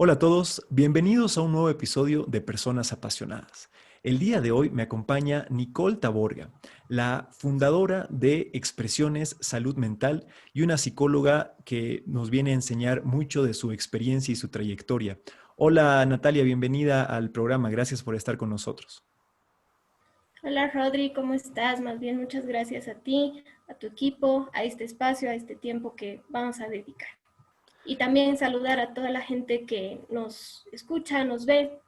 Hola a todos, bienvenidos a un nuevo episodio de Personas Apasionadas. El día de hoy me acompaña Nicole Taborga, la fundadora de Expresiones Salud Mental y una psicóloga que nos viene a enseñar mucho de su experiencia y su trayectoria. Hola Natalia, bienvenida al programa, gracias por estar con nosotros. Hola Rodri, ¿cómo estás? Más bien muchas gracias a ti, a tu equipo, a este espacio, a este tiempo que vamos a dedicar. Y también saludar a toda la gente que nos escucha, nos ve.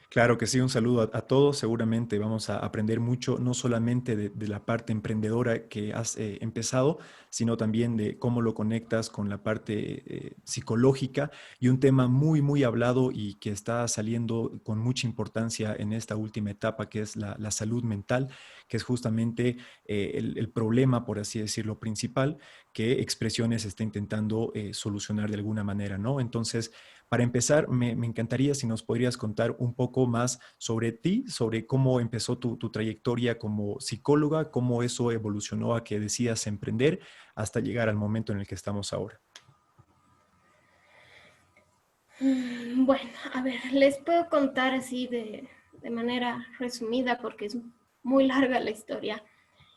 Claro que sí, un saludo a todos. Seguramente vamos a aprender mucho, no solamente de la parte emprendedora que has empezado, sino también de cómo lo conectas con la parte psicológica y un tema muy, muy hablado y que está saliendo con mucha importancia en esta última etapa, que es la salud mental, que es justamente el problema, por así decirlo, principal que Expresiones está intentando solucionar de alguna manera, ¿no? Entonces, para empezar, me encantaría si nos podrías contar un poco más sobre ti, sobre cómo empezó tu trayectoria como psicóloga, cómo eso evolucionó a que decidas emprender hasta llegar al momento en el que estamos ahora. Bueno, a ver, les puedo contar así de manera resumida porque es muy larga la historia.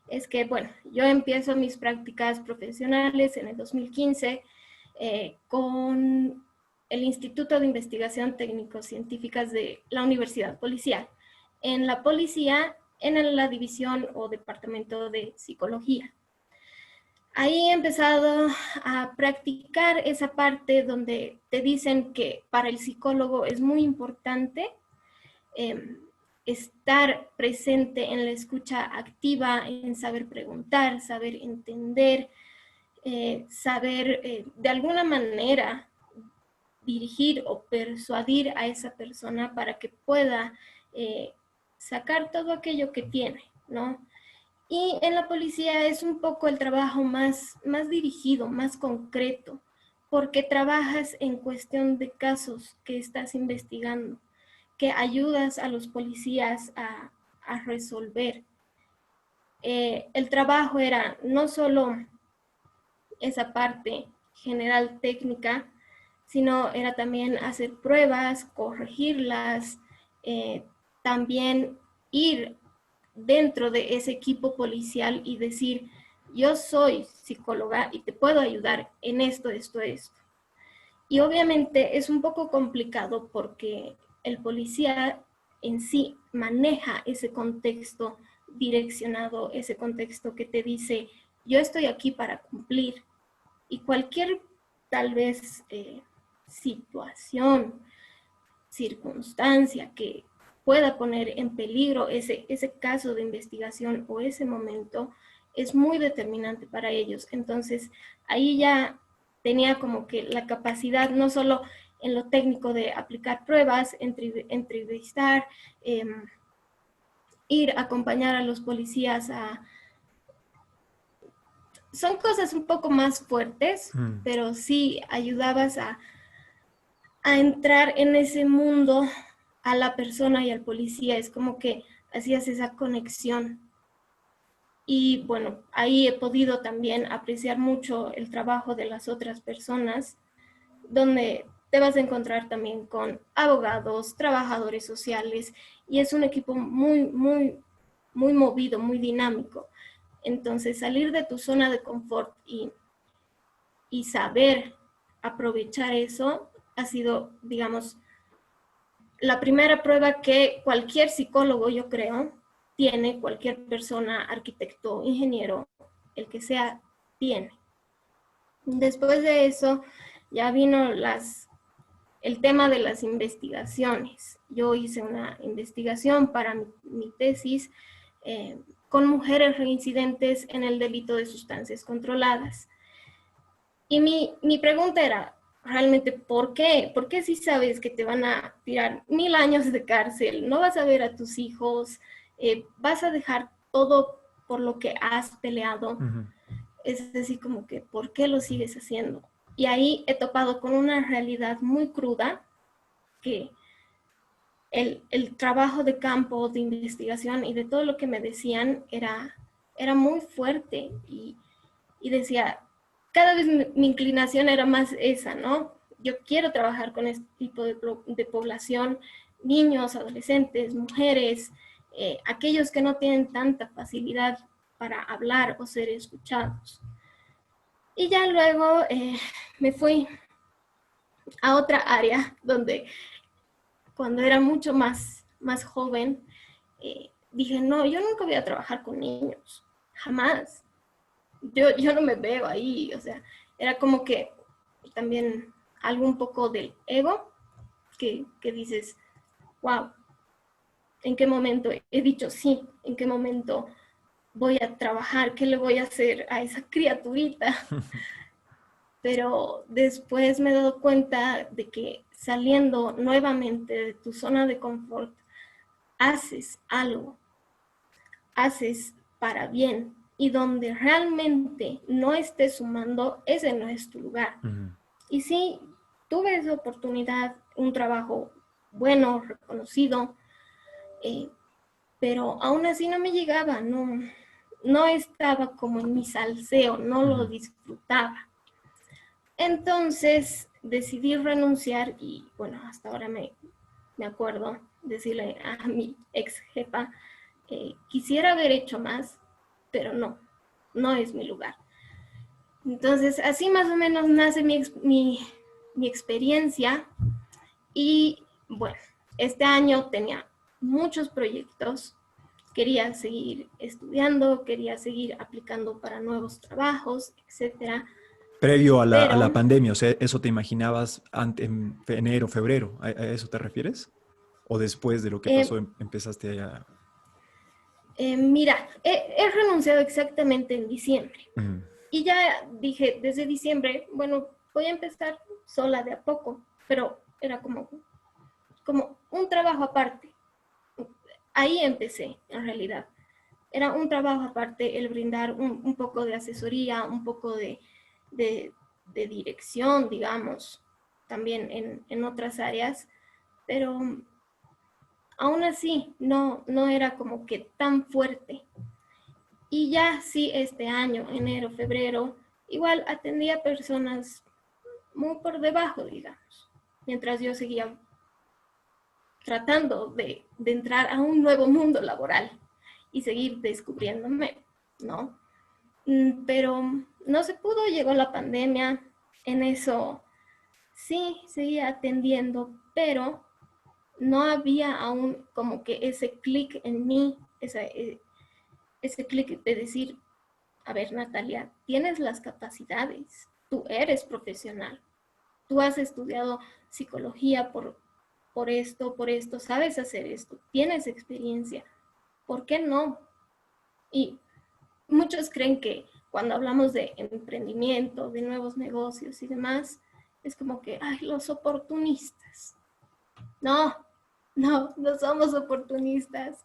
Es que, bueno, yo empiezo mis prácticas profesionales en el 2015 con el Instituto de Investigación Técnico-Científicas de la Universidad Policial. En la policía, en la división o departamento de psicología. Ahí he empezado a practicar esa parte donde te dicen que para el psicólogo es muy importante eh, estar presente en la escucha activa, en saber preguntar, saber entender, saber de alguna manera dirigir o persuadir a esa persona para que pueda eh, sacar todo aquello que tiene, ¿no? Y en la policía es un poco el trabajo más dirigido, más concreto, porque trabajas en cuestión de casos que estás investigando, que ayudas a los policías a resolver. El trabajo era no solo esa parte general técnica, sino era también hacer pruebas, corregirlas, eh, también ir dentro de ese equipo policial y decir, yo soy psicóloga y te puedo ayudar en esto, esto, esto. Y obviamente es un poco complicado porque el policía en sí maneja ese contexto direccionado, ese contexto que te dice, yo estoy aquí para cumplir. Y cualquier tal vez situación, circunstancia que pueda poner en peligro ese caso de investigación o ese momento es muy determinante para ellos. Entonces, ahí ya tenía como que la capacidad, no solo en lo técnico de aplicar pruebas, entrevistar, eh, ir a acompañar a los policías a... Son cosas un poco más fuertes, Mm. pero sí ayudabas a entrar en ese mundo a la persona y al policía. Es como que hacías esa conexión. Y bueno, ahí he podido también apreciar mucho el trabajo de las otras personas, donde te vas a encontrar también con abogados, trabajadores sociales, y es un equipo muy movido, muy dinámico. Entonces, salir de tu zona de confort y saber aprovechar eso ha sido, digamos, la primera prueba que cualquier psicólogo, yo creo, tiene, cualquier persona, arquitecto, ingeniero, el que sea, tiene. Después de eso, ya vino el tema de las investigaciones. Yo hice una investigación para mi tesis con mujeres reincidentes en el delito de sustancias controladas. Y mi pregunta era, realmente, ¿por qué? ¿Por qué si sabes que te van a tirar 1000 años de cárcel? No vas a ver a tus hijos, vas a dejar todo por lo que has peleado. Ujú. Es decir, como que, ¿por qué lo sigues haciendo? Y ahí he topado con una realidad muy cruda que el trabajo de campo, de investigación y de todo lo que me decían era muy fuerte y decía, cada vez mi inclinación era más esa, ¿no? yo quiero trabajar con este tipo de población, niños, adolescentes, mujeres, aquellos que no tienen tanta facilidad para hablar o ser escuchados. Y ya luego me fui a otra área donde cuando era mucho más joven, dije, no, yo nunca voy a trabajar con niños, jamás. Yo no me veo ahí, o sea, era como que también algo un poco del ego, que dices, wow, ¿en qué momento he dicho sí? ¿En qué momento voy a trabajar? ¿Qué le voy a hacer a esa criaturita? Pero después me he dado cuenta de que saliendo nuevamente de tu zona de confort, haces algo, haces para bien, y donde realmente no estés sumando, ese no es tu lugar. Ujú. Y sí, tuve esa oportunidad, un trabajo bueno, reconocido, eh, pero aún así no me llegaba, no estaba como en mi salseo, no lo Ujú. disfrutaba. Entonces decidí renunciar y bueno, hasta ahora me acuerdo decirle a mi ex jefa, quisiera haber hecho más, pero no es mi lugar. Entonces así más o menos nace mi experiencia y bueno, este año tenía muchos proyectos, quería seguir estudiando, quería seguir aplicando para nuevos trabajos, etcétera, Previo a la pero pandemia, o sea, ¿eso te imaginabas en enero, febrero? A eso te refieres? ¿O después de lo que eh, pasó empezaste a...? mira, he renunciado exactamente en diciembre Ujú. y ya dije desde diciembre, bueno, voy a empezar sola de a poco, pero era como un trabajo aparte. Ahí empecé, en realidad. Era un trabajo aparte el brindar un poco de asesoría, un poco de, de dirección, digamos, también en otras áreas, pero aún así no era como que tan fuerte. Y ya sí, este año, enero, febrero, igual atendía personas muy por debajo, digamos, mientras yo seguía tratando de entrar a un nuevo mundo laboral y seguir descubriéndome, ¿no? Pero no se pudo, llegó la pandemia, en eso sí seguía atendiendo, pero no había aún como que ese clic en mí, ese clic de decir, a ver Natalia, tienes las capacidades, tú eres profesional, tú has estudiado psicología por esto, sabes hacer esto, tienes experiencia, ¿por qué no? Y muchos creen que cuando hablamos de emprendimiento, de nuevos negocios y demás, es como que, ay, los oportunistas. No, no somos oportunistas.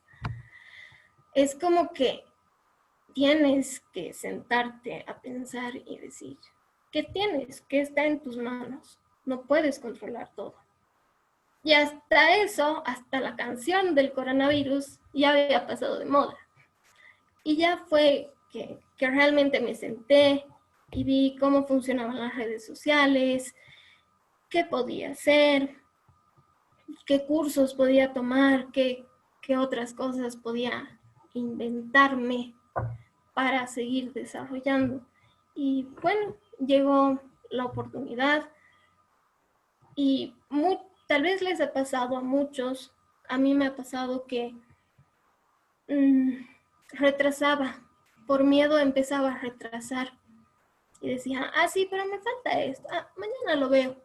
Es como que tienes que sentarte a pensar y decir, ¿qué tienes? ¿Qué está en tus manos? No puedes controlar todo. Y hasta eso, hasta la canción del coronavirus ya había pasado de moda. Y ya fue que realmente me senté y vi cómo funcionaban las redes sociales, qué podía hacer, qué cursos podía tomar, qué otras cosas podía inventarme para seguir desarrollando. Y bueno, llegó la oportunidad y tal vez les ha pasado a muchos, a mí me ha pasado que mmm, retrasaba, por miedo empezaba a retrasar y decía, ah, sí, pero me falta esto, ah, mañana lo veo,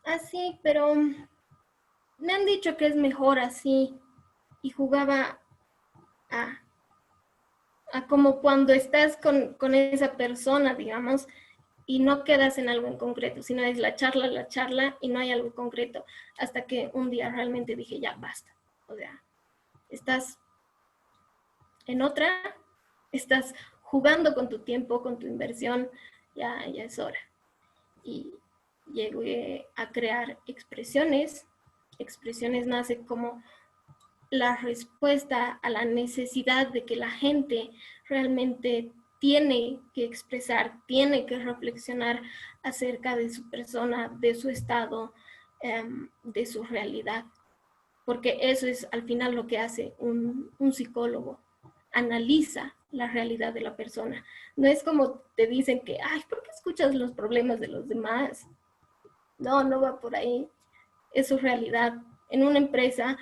ah, sí, pero me han dicho que es mejor así y jugaba a, a como cuando estás con esa persona, digamos, y no quedas en algo en concreto, sino es la charla y no hay algo concreto, hasta que un día realmente dije, ya, basta, o sea, estás en otra, estás jugando con tu tiempo, con tu inversión, ya es hora. Y llegué a crear expresiones. Expresiones nace como la respuesta a la necesidad de que la gente realmente tiene que expresar, tiene que reflexionar acerca de su persona, de su estado, de su realidad. Porque eso es al final lo que hace un psicólogo, analiza la realidad de la persona. No es como te dicen que, ay, ¿por qué escuchas los problemas de los demás? No, no va por ahí. Es su realidad. En una empresa,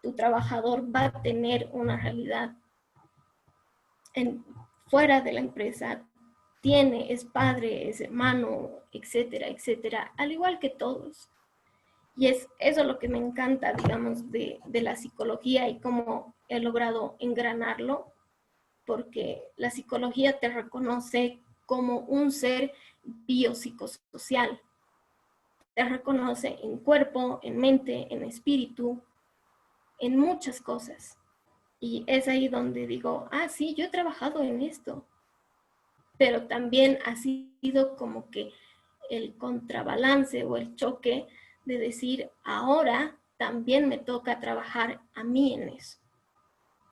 tu trabajador va a tener una realidad. Fuera de la empresa, es padre, es hermano, etcétera, etcétera, al igual que todos. Y es eso lo que me encanta, digamos, de la psicología y cómo he logrado engranarlo, porque la psicología te reconoce como un ser biopsicosocial. Te reconoce en cuerpo, en mente, en espíritu, en muchas cosas. Y es ahí donde digo, ah, sí, yo he trabajado en esto, pero también ha sido como que el contrabalance o el choque de decir, ahora también me toca trabajar a mí en eso,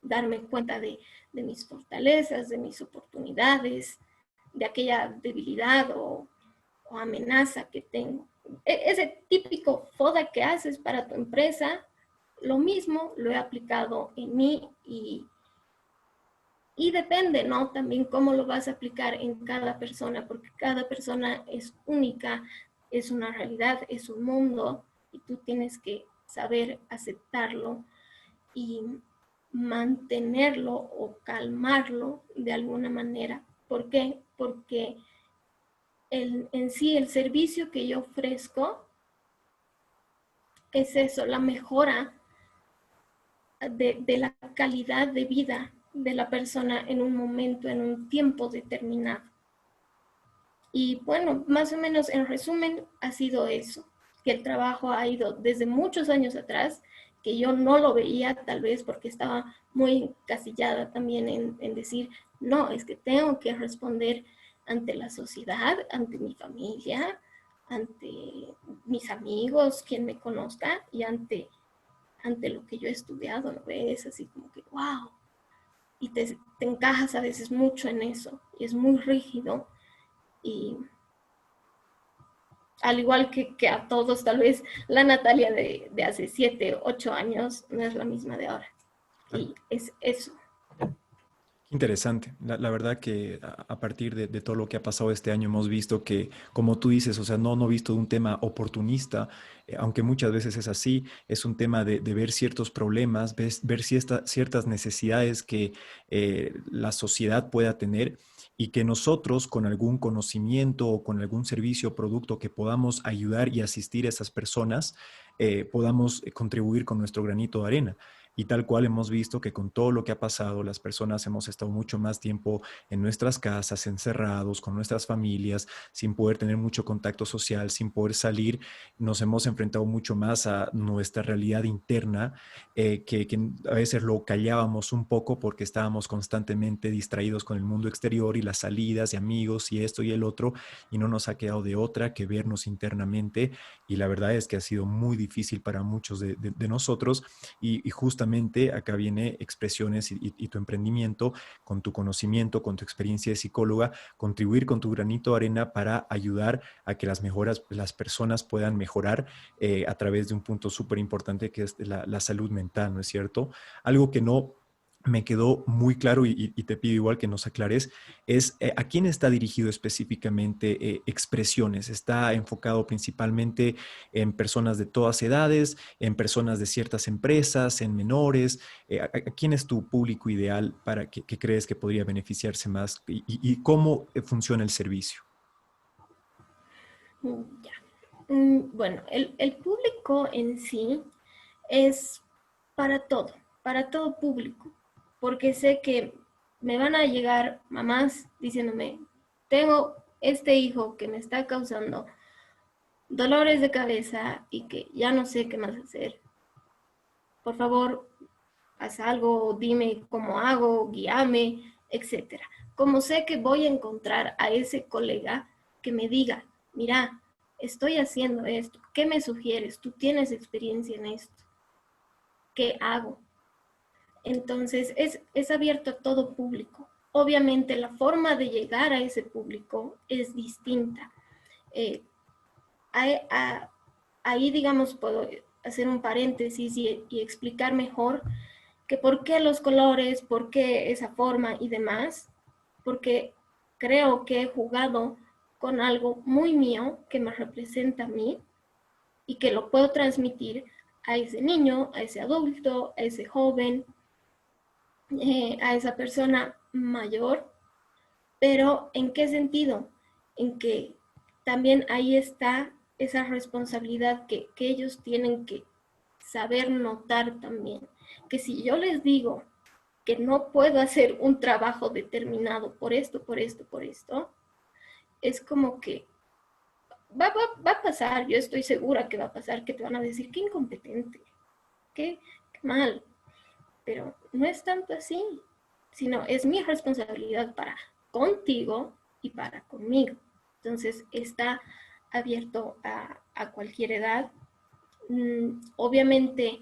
darme cuenta de mis fortalezas, de mis oportunidades, de aquella debilidad o amenaza que tengo. Ese típico FODA que haces para tu empresa, lo mismo lo he aplicado en mí y depende, ¿no? También cómo lo vas a aplicar en cada persona, porque cada persona es única, es una realidad, es un mundo, y tú tienes que saber aceptarlo y mantenerlo o calmarlo de alguna manera. ¿Por qué? Porque en sí el servicio que yo ofrezco es eso, la mejora de la calidad de vida de la persona en un momento, en un tiempo determinado. Y bueno, más o menos en resumen ha sido eso, que el trabajo ha ido desde muchos años atrás, que yo no lo veía tal vez porque estaba muy encasillada también en decir, no, es que tengo que responder ante la sociedad, ante mi familia, ante mis amigos, quien me conozca y ante lo que yo he estudiado, ¿no ves? Así como que, wow, y te encajas a veces mucho en eso, y es muy rígido, y al igual que a todos, tal vez la Natalia de hace 7, 8 años no es la misma de ahora, Claro. y es eso. Interesante. La verdad que a partir de todo lo que ha pasado este año hemos visto que, como tú dices, o sea, no visto de un tema oportunista, aunque muchas veces es así, es un tema de ver ciertos problemas, ver ciertas necesidades que la sociedad pueda tener y que nosotros con algún conocimiento o con algún servicio o producto que podamos ayudar y asistir a esas personas, podamos contribuir con nuestro granito de arena. Y tal cual hemos visto que con todo lo que ha pasado, las personas hemos estado mucho más tiempo en nuestras casas, encerrados, con nuestras familias, sin poder tener mucho contacto social, sin poder salir. Nos hemos enfrentado mucho más a nuestra realidad interna, que a veces lo callábamos un poco porque estábamos constantemente distraídos con el mundo exterior y las salidas y amigos y esto y el otro, y no nos ha quedado de otra que vernos internamente. Y la verdad es que ha sido muy difícil para muchos de nosotros y justamente acá viene Expresiones y tu emprendimiento, con tu conocimiento, con tu experiencia de psicóloga, contribuir con tu granito de arena para ayudar a que las personas puedan mejorar a través de un punto súper importante que es la salud mental, ¿no es cierto? Algo que no me quedó muy claro y te pido igual que nos aclares, es a quién está dirigido específicamente Expresiones. ¿Está enfocado principalmente en personas de todas edades, en personas de ciertas empresas, en menores? ¿A quién es tu público ideal para que crees que podría beneficiarse más y cómo funciona el servicio? Ya. Bueno, el público en sí es para todo público, porque sé que me van a llegar mamás diciéndome, tengo este hijo que me está causando dolores de cabeza y que ya no sé qué más hacer. Por favor, haz algo, dime cómo hago, guíame, etcétera. Como sé que voy a encontrar a ese colega que me diga, mira, estoy haciendo esto, ¿qué me sugieres? Tú tienes experiencia en esto, ¿qué hago? Entonces es abierto a todo público. obviamente la forma de llegar a ese público es distinta. Ahí, digamos, puedo hacer un paréntesis y explicar mejor que por qué los colores, por qué esa forma y demás, porque creo que he jugado con algo muy mío que me representa a mí y que lo puedo transmitir a ese niño, a ese adulto, a ese joven, a esa persona mayor. Pero ¿en qué sentido? En que también ahí está esa responsabilidad que ellos tienen que saber notar también. Que si yo les digo que no puedo hacer un trabajo determinado por esto, por esto, por esto, es como que va a pasar, yo estoy segura que va a pasar, que te van a decir, qué incompetente, qué mal, pero no es tanto así, sino es mi responsabilidad para contigo y para conmigo. Entonces está abierto a cualquier edad. Obviamente,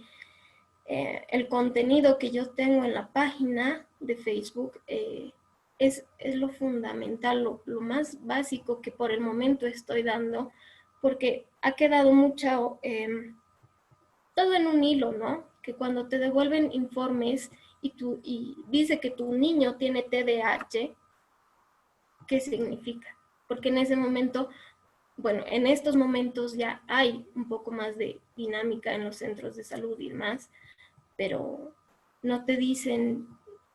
el contenido que yo tengo en la página de Facebook es lo fundamental, lo más básico que por el momento estoy dando, porque ha quedado mucho, todo en un hilo, ¿no? Que cuando te devuelven informes y dice que tu niño tiene TDAH, ¿qué significa? Porque en ese momento, bueno, en estos momentos ya hay un poco más de dinámica en los centros de salud y demás, pero no te dicen,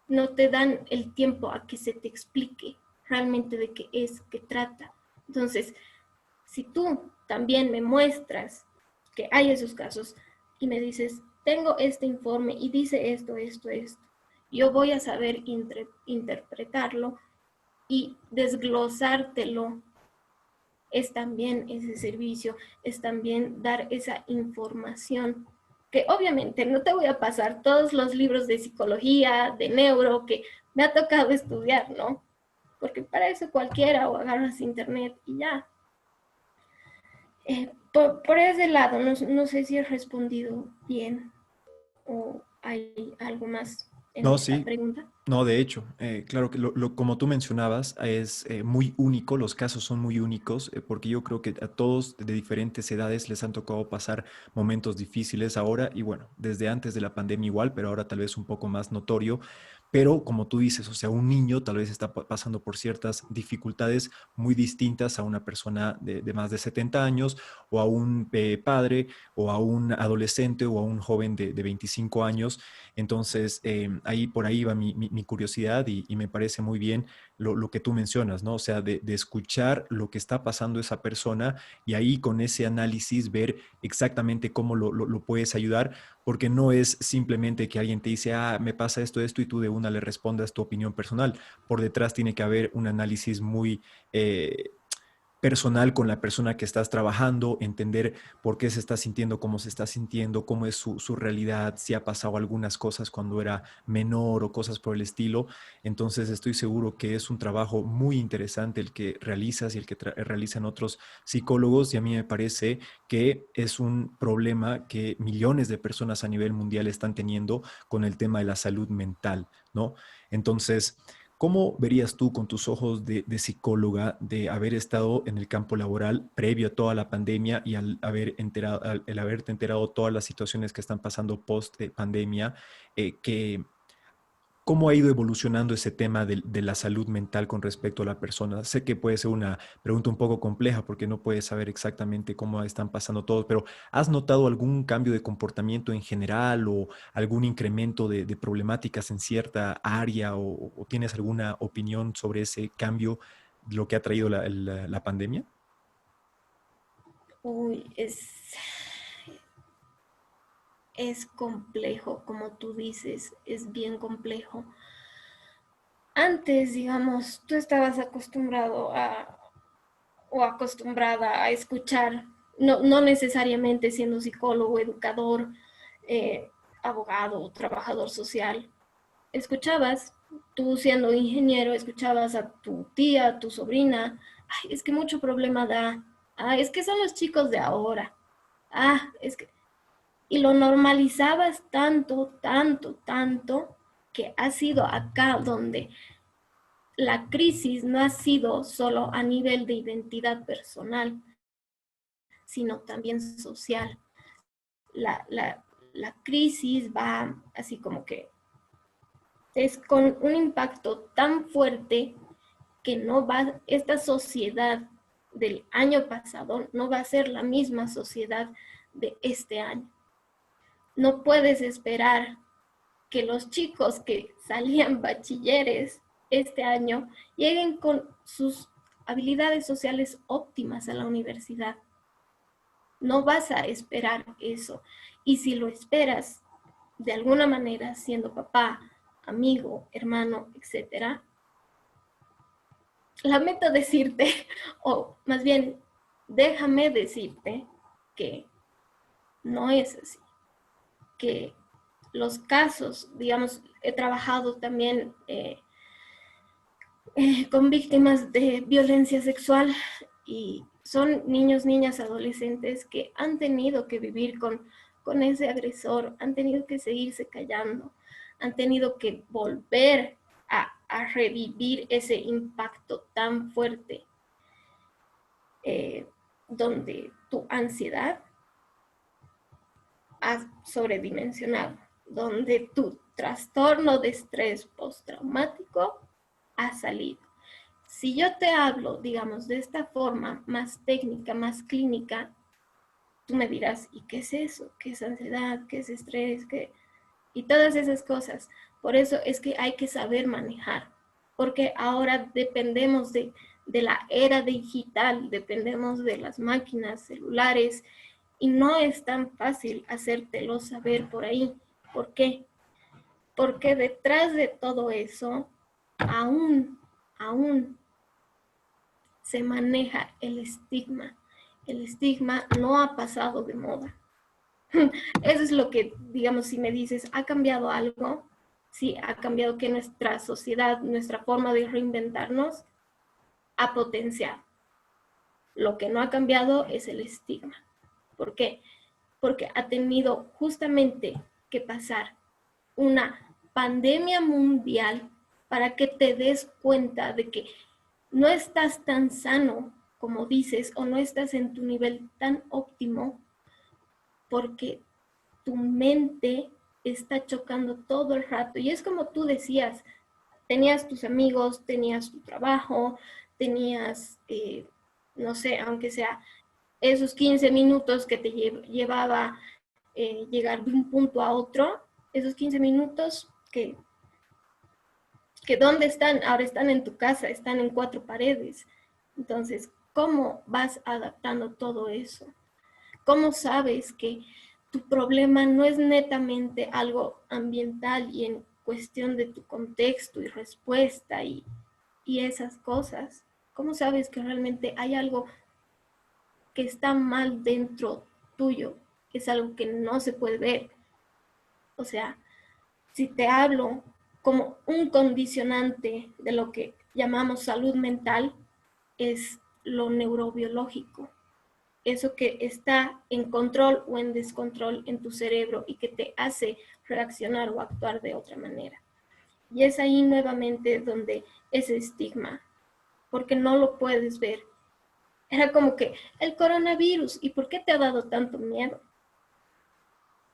no te dan el tiempo a que se te explique realmente de qué es, qué trata. Entonces, si tú también me muestras que hay esos casos y me dices, tengo este informe y dice esto, esto, esto, yo voy a saber interpretarlo y desglosártelo. Es también ese servicio, es también dar esa información que obviamente no te voy a pasar todos los libros de psicología, de neuro que me ha tocado estudiar, ¿no? Porque para eso cualquiera o agarras internet y ya. Por ese lado, no sé si he respondido bien o hay algo más en No, esta sí, pregunta. no, de hecho, claro que como tú mencionabas, es muy único, los casos son muy únicos, porque yo creo que a todos de diferentes edades les han tocado pasar momentos difíciles ahora y bueno, desde antes de la pandemia igual, pero ahora tal vez un poco más notorio. Pero como tú dices, o sea, un niño tal vez está pasando por ciertas dificultades muy distintas a una persona de más de 70 años o a un padre o a un adolescente o a un joven de 25 años. Entonces, ahí por ahí va mi curiosidad y me parece muy bien lo que tú mencionas, ¿no? O sea, de escuchar lo que está pasando esa persona y ahí con ese análisis ver exactamente cómo lo puedes ayudar, porque no es simplemente que alguien te dice, ah, me pasa esto, esto, y tú de una le respondas tu opinión personal. Por detrás tiene que haber un análisis muy personal con la persona que estás trabajando, entender por qué se está sintiendo como se está sintiendo, cómo es su realidad, si ha pasado algunas cosas cuando era menor o cosas por el estilo. Entonces estoy seguro que es un trabajo muy interesante el que realizas y el que realizan otros psicólogos y a mí me parece que es un problema que millones de personas a nivel mundial están teniendo con el tema de la salud mental, ¿no? Entonces, ¿cómo verías tú con tus ojos de psicóloga de haber estado en el campo laboral previo a toda la pandemia y al haberte enterado todas las situaciones que están pasando post pandemia, que cómo ha ido evolucionando ese tema de la salud mental con respecto a la persona? Sé que puede ser una pregunta un poco compleja porque no puedes saber exactamente cómo están pasando todos, pero ¿has notado algún cambio de comportamiento en general o algún incremento de problemáticas en cierta área o tienes alguna opinión sobre ese cambio, lo que ha traído la pandemia? Uy, es complejo, como tú dices, es bien complejo. Antes, digamos, tú estabas acostumbrado o acostumbrada a escuchar, no necesariamente siendo psicólogo, educador, eh, abogado, trabajador social. Escuchabas, tú siendo ingeniero, escuchabas a tu tía, a tu sobrina, ay, es que mucho problema da, ah, es que son los chicos de ahora, ah, es que y lo normalizabas tanto, tanto, tanto, que ha sido acá donde la crisis no ha sido solo a nivel de identidad personal, sino también social. La crisis va así como que es con un impacto tan fuerte que no va, esta sociedad del año pasado no va a ser la misma sociedad de este año. No puedes esperar que los chicos que salían bachilleres este año lleguen con sus habilidades sociales óptimas a la universidad. No vas a esperar eso. Y si lo esperas de alguna manera, siendo papá, amigo, hermano, etcétera, lamento decirte, o más bien, déjame decirte que no es así. Que los casos, digamos, he trabajado también con víctimas de violencia sexual y son niños, niñas, adolescentes que han tenido que vivir con ese agresor, han tenido que seguirse callando, han tenido que volver a revivir ese impacto tan fuerte, donde tu ansiedad ha sobredimensionado, donde tu trastorno de estrés postraumático ha salido. Si yo te hablo, digamos, de esta forma más técnica, más clínica, tú me dirás, ¿y qué es eso? ¿Qué es ansiedad? ¿Qué es estrés? ¿Qué? Y todas esas cosas. Por eso es que hay que saber manejar, porque ahora dependemos de la era digital, dependemos de las máquinas, celulares, y no es tan fácil hacértelo saber por ahí. ¿Por qué? Porque detrás de todo eso, aún se maneja el estigma. El estigma no ha pasado de moda. Eso es lo que, digamos, si me dices, ¿ha cambiado algo? Sí, ha cambiado que nuestra sociedad, nuestra forma de reinventarnos, ha potenciado. Lo que no ha cambiado es el estigma. ¿Por qué? Porque ha tenido justamente que pasar una pandemia mundial para que te des cuenta de que no estás tan sano como dices o no estás en tu nivel tan óptimo porque tu mente está chocando todo el rato. Y es como tú decías, tenías tus amigos, tenías tu trabajo, tenías, no sé, aunque sea esos 15 minutos que te llevaba llegar de un punto a otro, esos 15 minutos que ¿dónde están? Ahora están en tu casa, están en 4 paredes. Entonces, ¿cómo vas adaptando todo eso? ¿Cómo sabes que tu problema no es netamente algo ambiental y en cuestión de tu contexto y respuesta y esas cosas? ¿Cómo sabes que realmente hay algo que está mal dentro tuyo? Es algo que no se puede ver. O sea, si te hablo como un condicionante de lo que llamamos salud mental, es lo neurobiológico. Eso que está en control o en descontrol en tu cerebro y que te hace reaccionar o actuar de otra manera. Y es ahí nuevamente donde ese estigma, porque no lo puedes ver. Era como que el coronavirus, ¿y por qué te ha dado tanto miedo?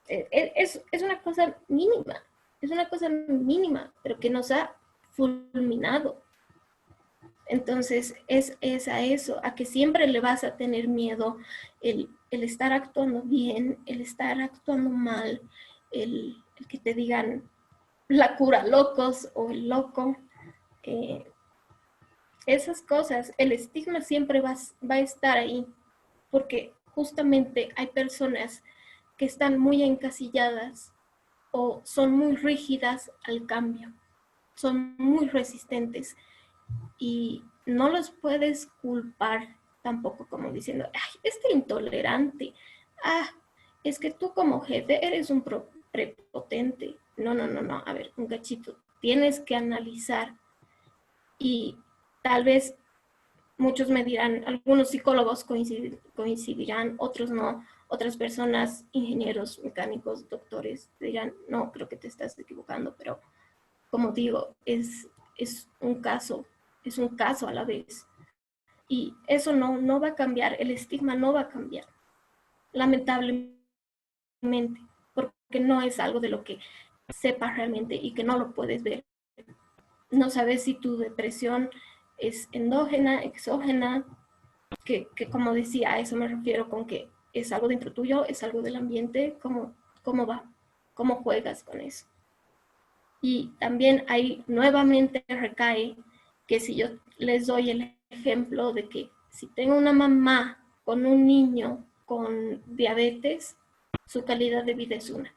Es una cosa mínima, pero que nos ha fulminado. Entonces es a eso, a que siempre le vas a tener miedo, el estar actuando bien, el estar actuando mal, el que te digan la cura locos o el loco. Esas cosas, el estigma siempre va a estar ahí, porque justamente hay personas que están muy encasilladas o son muy rígidas al cambio, son muy resistentes y no los puedes culpar tampoco como diciendo, ay, este intolerante, ah, es que tú como jefe eres un prepotente. No, no, no, no, a ver, un cachito, tienes que analizar y tal vez muchos me dirán, algunos psicólogos coincidirán, otros no, otras personas, ingenieros, mecánicos, doctores, dirán, no, creo que te estás equivocando, pero como digo, es un caso es un caso a la vez. Y eso no va a cambiar, el estigma no va a cambiar, lamentablemente, porque no es algo de lo que sepas realmente y que no lo puedes ver. No sabes si tu depresión es endógena, exógena, que como decía, a eso me refiero con que es algo dentro tuyo, es algo del ambiente, cómo va, cómo juegas con eso. Y también ahí nuevamente recae que si yo les doy el ejemplo de que si tengo una mamá con un niño con diabetes, su calidad de vida es una.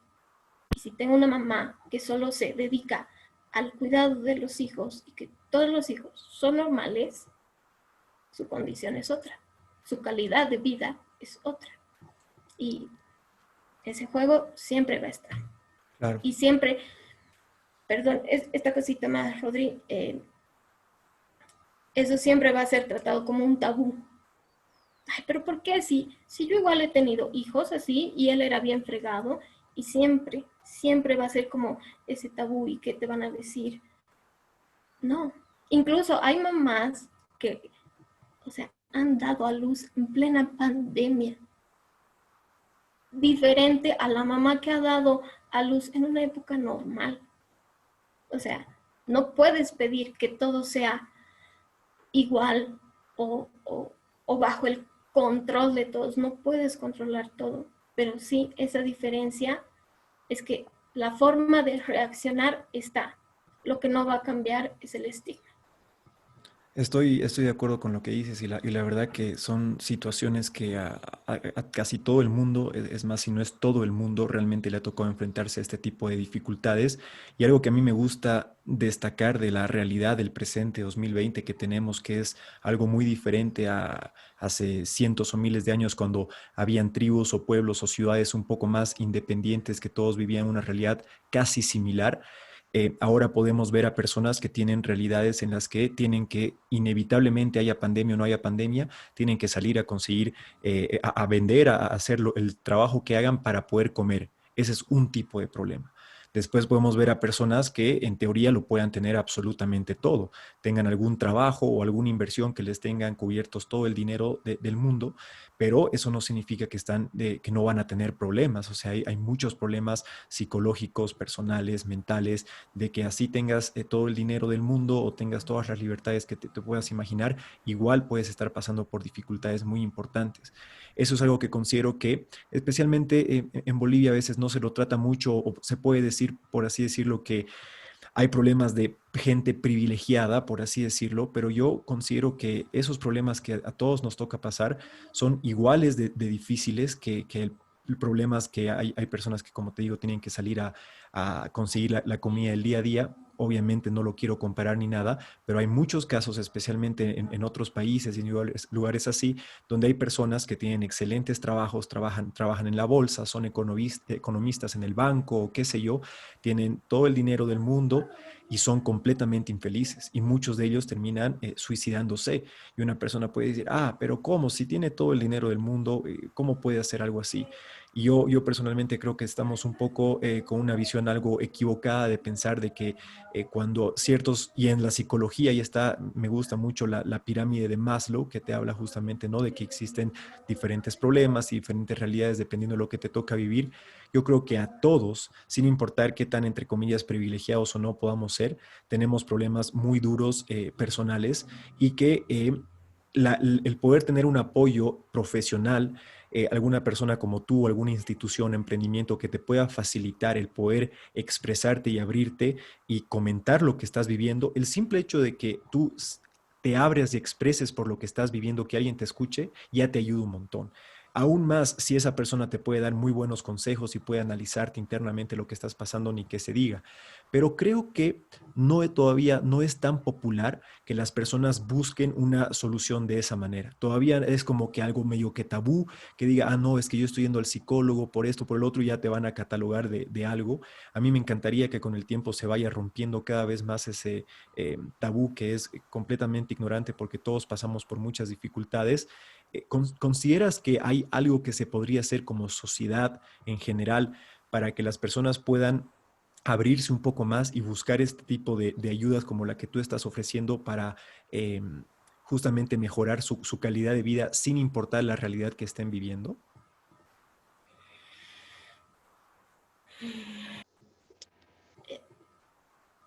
Y si tengo una mamá que solo se dedica al cuidado de los hijos y que todos los hijos son normales, su condición es otra. Su calidad de vida es otra. Y ese juego siempre va a estar. Claro. Y siempre, perdón, esta cosita más, Rodri, eso siempre va a ser tratado como un tabú. Ay, pero ¿por qué? Si yo igual he tenido hijos así y él era bien fregado y siempre va a ser como ese tabú y que te van a decir, no. Incluso hay mamás que, o sea, han dado a luz en plena pandemia, diferente a la mamá que ha dado a luz en una época normal. O sea, no puedes pedir que todo sea igual o bajo el control de todos. No puedes controlar todo, pero sí esa diferencia es que la forma de reaccionar está. Lo que no va a cambiar es el estigma. Estoy de acuerdo con lo que dices y la verdad que son situaciones que a casi todo el mundo, es más, si no es todo el mundo, realmente le ha tocado enfrentarse a este tipo de dificultades. Y algo que a mí me gusta destacar de la realidad del presente 2020 que tenemos, que es algo muy diferente a hace cientos o miles de años cuando habían tribus o pueblos o ciudades un poco más independientes que todos vivían una realidad casi similar. Ahora podemos ver a personas que tienen realidades en las que tienen que, inevitablemente haya pandemia o no haya pandemia, tienen que salir a conseguir, a vender, a hacer el trabajo que hagan para poder comer. Ese es un tipo de problema. Después podemos ver a personas que en teoría lo puedan tener absolutamente todo, tengan algún trabajo o alguna inversión que les tengan cubiertos todo el dinero del mundo, pero eso no significa que, que no van a tener problemas. O sea, hay muchos problemas psicológicos, personales, mentales, de que así tengas todo el dinero del mundo o tengas todas las libertades que te puedas imaginar, igual puedes estar pasando por dificultades muy importantes. Eso es algo que considero que especialmente en Bolivia a veces no se lo trata mucho o se puede decir, por así decirlo, que hay problemas de gente privilegiada, por así decirlo, pero yo considero que esos problemas que a todos nos toca pasar son iguales de difíciles que problemas que hay personas que, como te digo, tienen que salir a conseguir la comida del día a día. Obviamente no lo quiero comparar ni nada, pero hay muchos casos, especialmente en otros países y en lugares así, donde hay personas que tienen excelentes trabajos, trabajan en la bolsa, son economistas en el banco o qué sé yo, tienen todo el dinero del mundo y son completamente infelices y muchos de ellos terminan suicidándose. Y una persona puede decir, ah, pero ¿cómo? Si tiene todo el dinero del mundo, ¿cómo puede hacer algo así? Y yo personalmente creo que estamos un poco con una visión algo equivocada de pensar de que cuando ciertos, y en la psicología ya está, me gusta mucho la pirámide de Maslow, que te habla justamente, ¿no? De que existen diferentes problemas y diferentes realidades dependiendo de lo que te toca vivir. Yo creo que a todos, sin importar qué tan, entre comillas, privilegiados o no podamos ser, tenemos problemas muy duros personales y que el poder tener un apoyo profesional, alguna persona como tú, alguna institución, emprendimiento que te pueda facilitar el poder expresarte y abrirte y comentar lo que estás viviendo, el simple hecho de que tú te abres y expreses por lo que estás viviendo, que alguien te escuche, ya te ayuda un montón. Aún más si esa persona te puede dar muy buenos consejos y puede analizarte internamente lo que estás pasando, ni que se diga. Pero creo que todavía no es tan popular que las personas busquen una solución de esa manera. Todavía es como que algo medio que tabú, que diga, ah, no, es que yo estoy yendo al psicólogo por esto, por el otro, y ya te van a catalogar de algo. A mí me encantaría que con el tiempo se vaya rompiendo cada vez más ese tabú que es completamente ignorante porque todos pasamos por muchas dificultades. ¿Consideras que hay algo que se podría hacer como sociedad en general para que las personas puedan abrirse un poco más y buscar este tipo de ayudas como la que tú estás ofreciendo para justamente mejorar su calidad de vida sin importar la realidad que estén viviendo?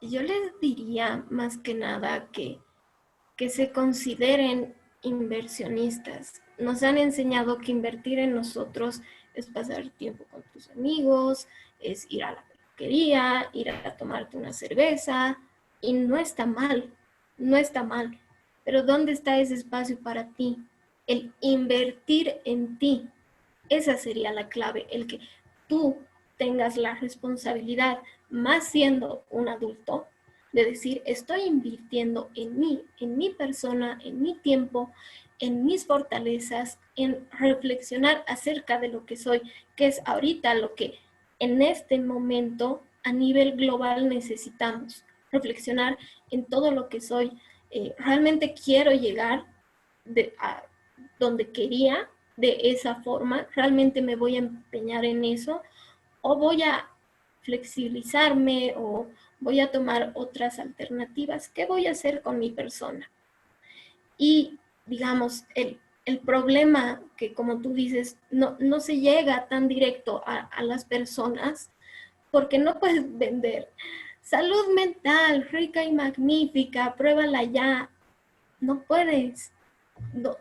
Yo les diría más que nada que se consideren inversionistas. Nos han enseñado que invertir en nosotros es pasar tiempo con tus amigos, es ir a la peluquería, ir a tomarte una cerveza, y no está mal, no está mal. Pero ¿dónde está ese espacio para ti? El invertir en ti. Esa sería la clave, el que tú tengas la responsabilidad, más siendo un adulto, de decir, estoy invirtiendo mí, en mi persona, en mi tiempo, en mis fortalezas, en reflexionar acerca de lo que soy, que es ahorita lo que en este momento a nivel global necesitamos. Reflexionar en todo lo que soy. Realmente quiero llegar a donde quería de esa forma, realmente me voy a empeñar en eso o voy a flexibilizarme o voy a tomar otras alternativas. ¿Qué voy a hacer con mi persona? Y digamos, el problema que como tú dices, no se llega tan directo a las personas porque no puedes vender salud mental rica y magnífica, pruébala ya. No puedes.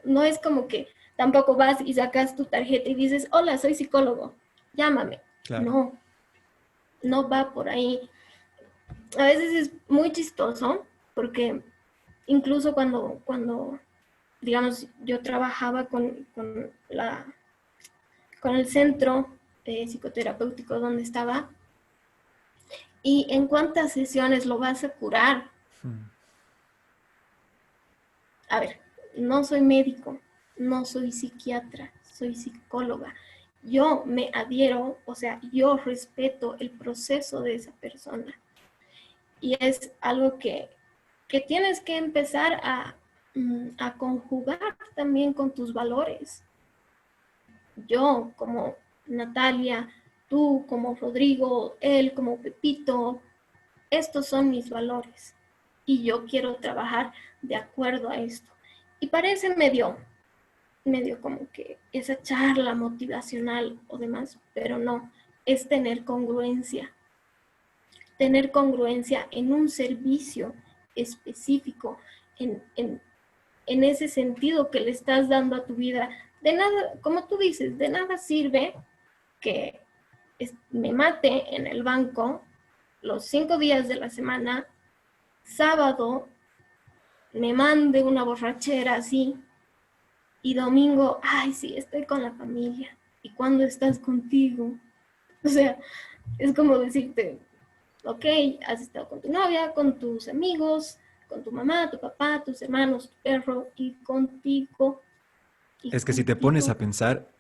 No es como que tampoco vas y sacas tu tarjeta y dices, hola, soy psicólogo, llámame. Claro. No, no va por ahí. A veces es muy chistoso porque incluso cuando digamos, yo trabajaba con el centro psicoterapéutico donde estaba, y en cuántas sesiones lo vas a curar. Mm. A ver, no soy médico, no soy psiquiatra, soy psicóloga. Yo me adhiero, o sea, yo respeto el proceso de esa persona. Y es algo que tienes que empezar a conjugar también con tus valores. Yo como Natalia, tú como Rodrigo, él como Pepito, estos son mis valores y yo quiero trabajar de acuerdo a esto. Y parece medio como que esa charla motivacional o demás, pero no, es tener congruencia en un servicio específico, en ese sentido que le estás dando a tu vida. De nada, como tú dices, de nada sirve que me mate en el banco los 5 días de la semana, sábado me mande una borrachera así, y domingo, ay, sí, estoy con la familia. ¿Y cuándo estás contigo? O sea, es como decirte, ok, has estado con tu novia, con tus amigos, con tu mamá, tu papá, tus hermanos, tu perro, y Es que si te pones contigo. a pensar,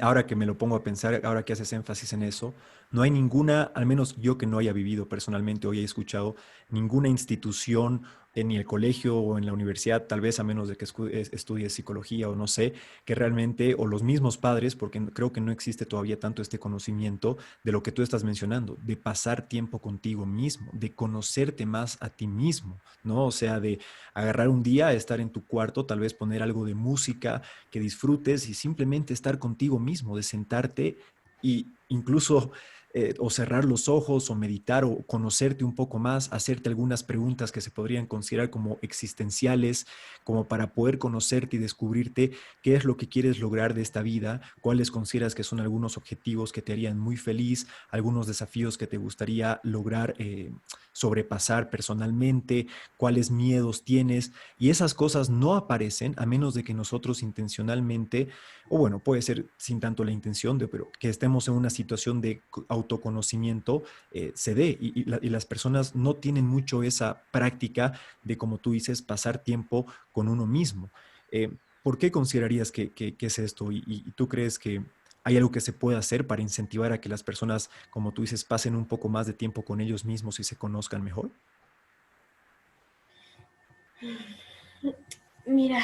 ahora que me lo pongo a pensar, ahora que haces énfasis en eso, no hay ninguna, al menos yo que no haya vivido personalmente o haya escuchado, ninguna institución ni el colegio o en la universidad, tal vez a menos de que estudies psicología o no sé, que realmente, o los mismos padres, porque creo que no existe todavía tanto este conocimiento de lo que tú estás mencionando, de pasar tiempo contigo mismo, de conocerte más a ti mismo, ¿no? O sea, de agarrar un día, estar en tu cuarto, tal vez poner algo de música que disfrutes y simplemente estar contigo mismo, de sentarte y incluso o cerrar los ojos o meditar o conocerte un poco más, hacerte algunas preguntas que se podrían considerar como existenciales, como para poder conocerte y descubrirte qué es lo que quieres lograr de esta vida, cuáles consideras que son algunos objetivos que te harían muy feliz, algunos desafíos que te gustaría lograr sobrepasar personalmente, cuáles miedos tienes, y esas cosas no aparecen a menos de que nosotros intencionalmente, o bueno, puede ser sin tanto la intención de, pero que estemos en una situación de autoconocimiento, se dé. Y las personas no tienen mucho esa práctica de, como tú dices, pasar tiempo con uno mismo. ¿Por qué considerarías que es esto? Y tú crees que hay algo que se puede hacer para incentivar a que las personas, como tú dices, pasen un poco más de tiempo con ellos mismos y se conozcan mejor? Mira,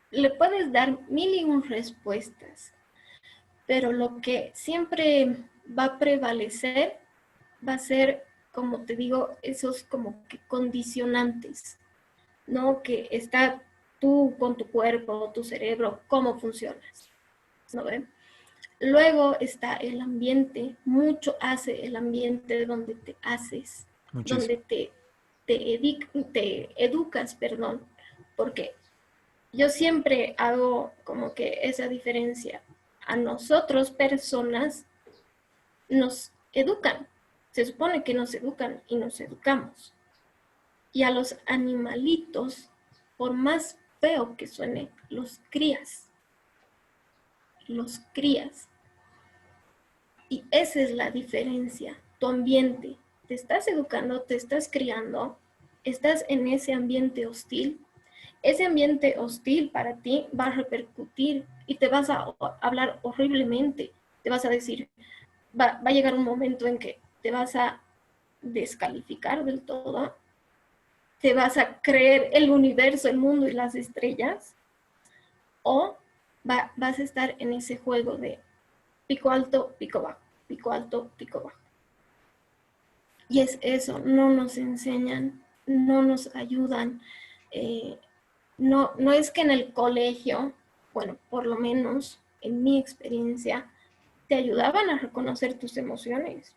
le puedes dar mil y un respuestas, pero lo que siempre va a prevalecer va a ser, como te digo, esos como que condicionantes, ¿no? Que está tú con tu cuerpo, tu cerebro, cómo funcionas, ¿no ven? Luego está el ambiente, mucho hace el ambiente donde te haces, Muchísimo. donde te educas, perdón, porque yo siempre hago como que esa diferencia. A nosotros, personas, nos educan. Se supone que nos educan y nos educamos. Y a los animalitos, por más feo que suene, los crías. Los crías. Y esa es la diferencia. Tu ambiente. Te estás educando, te estás criando, estás en ese ambiente hostil. Ese ambiente hostil para ti va a repercutir y te vas a hablar horriblemente. Te vas a decir, va a llegar un momento en que te vas a descalificar del todo, te vas a creer el universo, el mundo y las estrellas, o vas a estar en ese juego de pico alto, pico bajo, pico alto, pico bajo. Y es eso, no nos enseñan, no nos ayudan. No es que en el colegio, bueno, por lo menos en mi experiencia, te ayudaban a reconocer tus emociones.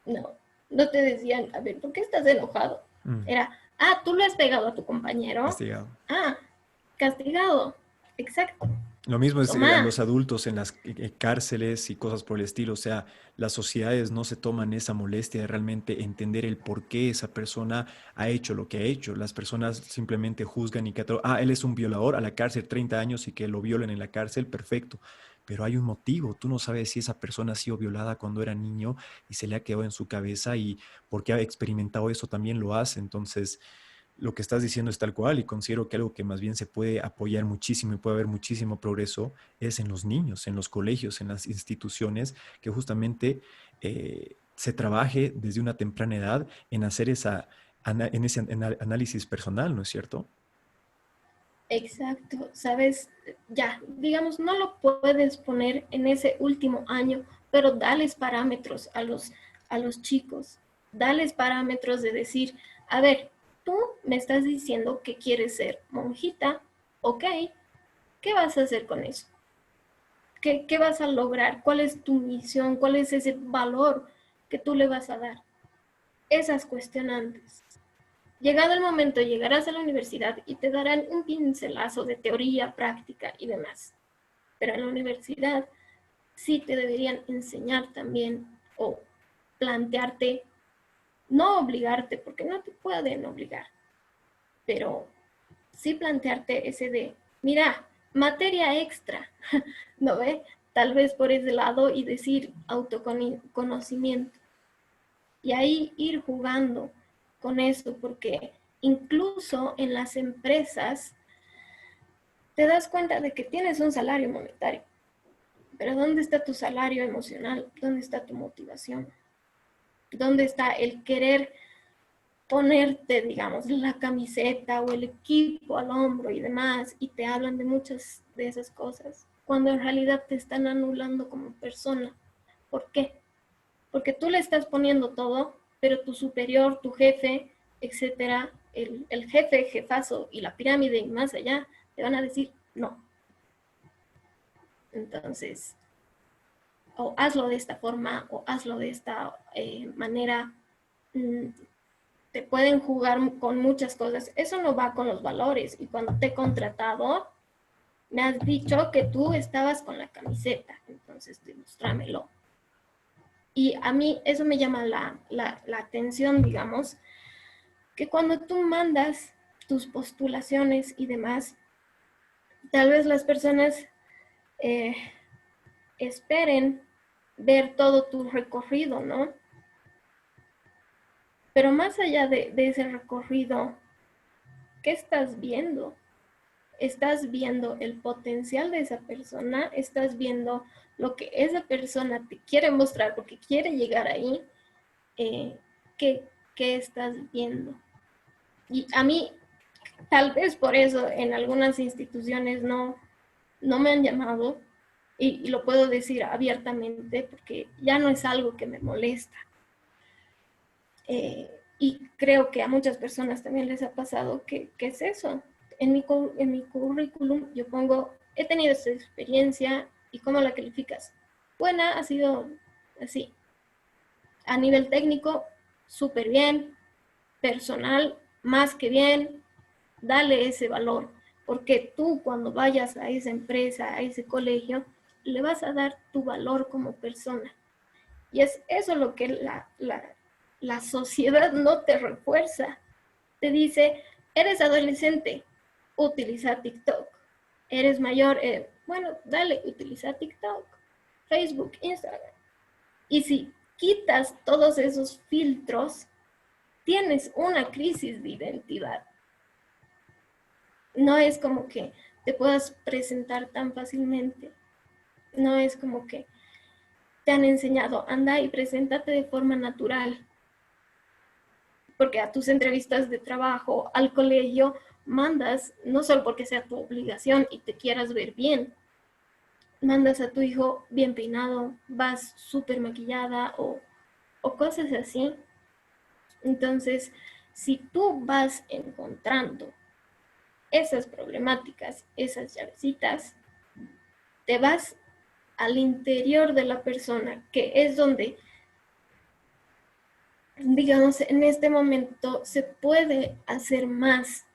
No te decían, a ver, ¿por qué estás enojado? Mm, Era, tú le has pegado a tu compañero. castigado. Ah, castigado. Exacto. Lo mismo es a Toma. los adultos en las cárceles y cosas por el estilo. O sea, las sociedades no se toman esa molestia de realmente entender el por qué esa persona ha hecho lo que ha hecho. Las personas simplemente juzgan y él es un violador, a la cárcel 30 años y que lo violen en la cárcel, perfecto. Pero hay un motivo. Tú no sabes si esa persona ha sido violada cuando era niño y se le ha quedado en su cabeza y porque ha experimentado eso también lo hace. Entonces, lo que estás diciendo es tal cual y considero que algo que más bien se puede apoyar muchísimo y puede haber muchísimo progreso es en los niños, en los colegios, en las instituciones, que justamente se trabaje desde una temprana edad en hacer en ese análisis personal, ¿no es cierto? Exacto. Sabes, ya, digamos, no lo puedes poner en ese último año, pero dales parámetros a los chicos. Dales parámetros de decir, a ver, tú me estás diciendo que quieres ser monjita, ok, ¿qué vas a hacer con eso? ¿Qué vas a lograr? ¿Cuál es tu misión? ¿Cuál es ese valor que tú le vas a dar? Esas cuestionantes. Llegado el momento, llegarás a la universidad y te darán un pincelazo de teoría, práctica y demás. Pero en la universidad sí te deberían enseñar también o plantearte, no obligarte, porque no te pueden obligar, pero sí plantearte ese de, mira, materia extra, ¿no ve? Tal vez por ese lado y decir autoconocimiento. Y ahí ir jugando con eso, porque incluso en las empresas te das cuenta de que tienes un salario monetario, pero ¿dónde está tu salario emocional? ¿Dónde está tu motivación? ¿Dónde está el querer ponerte, digamos, la camiseta o el equipo al hombro y demás? Y te hablan de muchas de esas cosas, cuando en realidad te están anulando como persona. ¿Por qué? Porque tú le estás poniendo todo, pero tu superior, tu jefe, etcétera, el jefe, jefazo y la pirámide y más allá, te van a decir no. Entonces, o hazlo de esta forma o hazlo de esta manera. Te pueden jugar con muchas cosas. Eso no va con los valores. Y cuando te he contratado, me has dicho que tú estabas con la camiseta. Entonces, demostrámelo. Y a mí eso me llama la atención, digamos, que cuando tú mandas tus postulaciones y demás, tal vez las personas eh, esperen ver todo tu recorrido, ¿no? Pero más allá de ese recorrido, ¿qué estás viendo? Estás viendo el potencial de esa persona, estás viendo lo que esa persona te quiere mostrar porque quiere llegar ahí, eh, ¿qué, ¿qué estás viendo? Y a mí, tal vez por eso en algunas instituciones no me han llamado y lo puedo decir abiertamente porque ya no es algo que me molesta. Y creo que a muchas personas también les ha pasado que es eso. En mi currículum yo pongo, he tenido esta experiencia y cómo la calificas. Buena, ha sido así. A nivel técnico, súper bien. Personal, más que bien. Dale ese valor. Porque tú cuando vayas a esa empresa, a ese colegio, le vas a dar tu valor como persona. Y es eso lo que la sociedad no te refuerza. Te dice, eres adolescente, utiliza TikTok. Eres mayor, bueno, dale, utiliza TikTok, Facebook, Instagram. Y si quitas todos esos filtros, tienes una crisis de identidad. No es como que te puedas presentar tan fácilmente. No es como que te han enseñado, anda y preséntate de forma natural. Porque a tus entrevistas de trabajo, al colegio, mandas, no solo porque sea tu obligación y te quieras ver bien, mandas a tu hijo bien peinado, vas súper maquillada o cosas así. Entonces, si tú vas encontrando esas problemáticas, esas llavecitas, te vas al interior de la persona, que es donde, digamos, en este momento se puede hacer más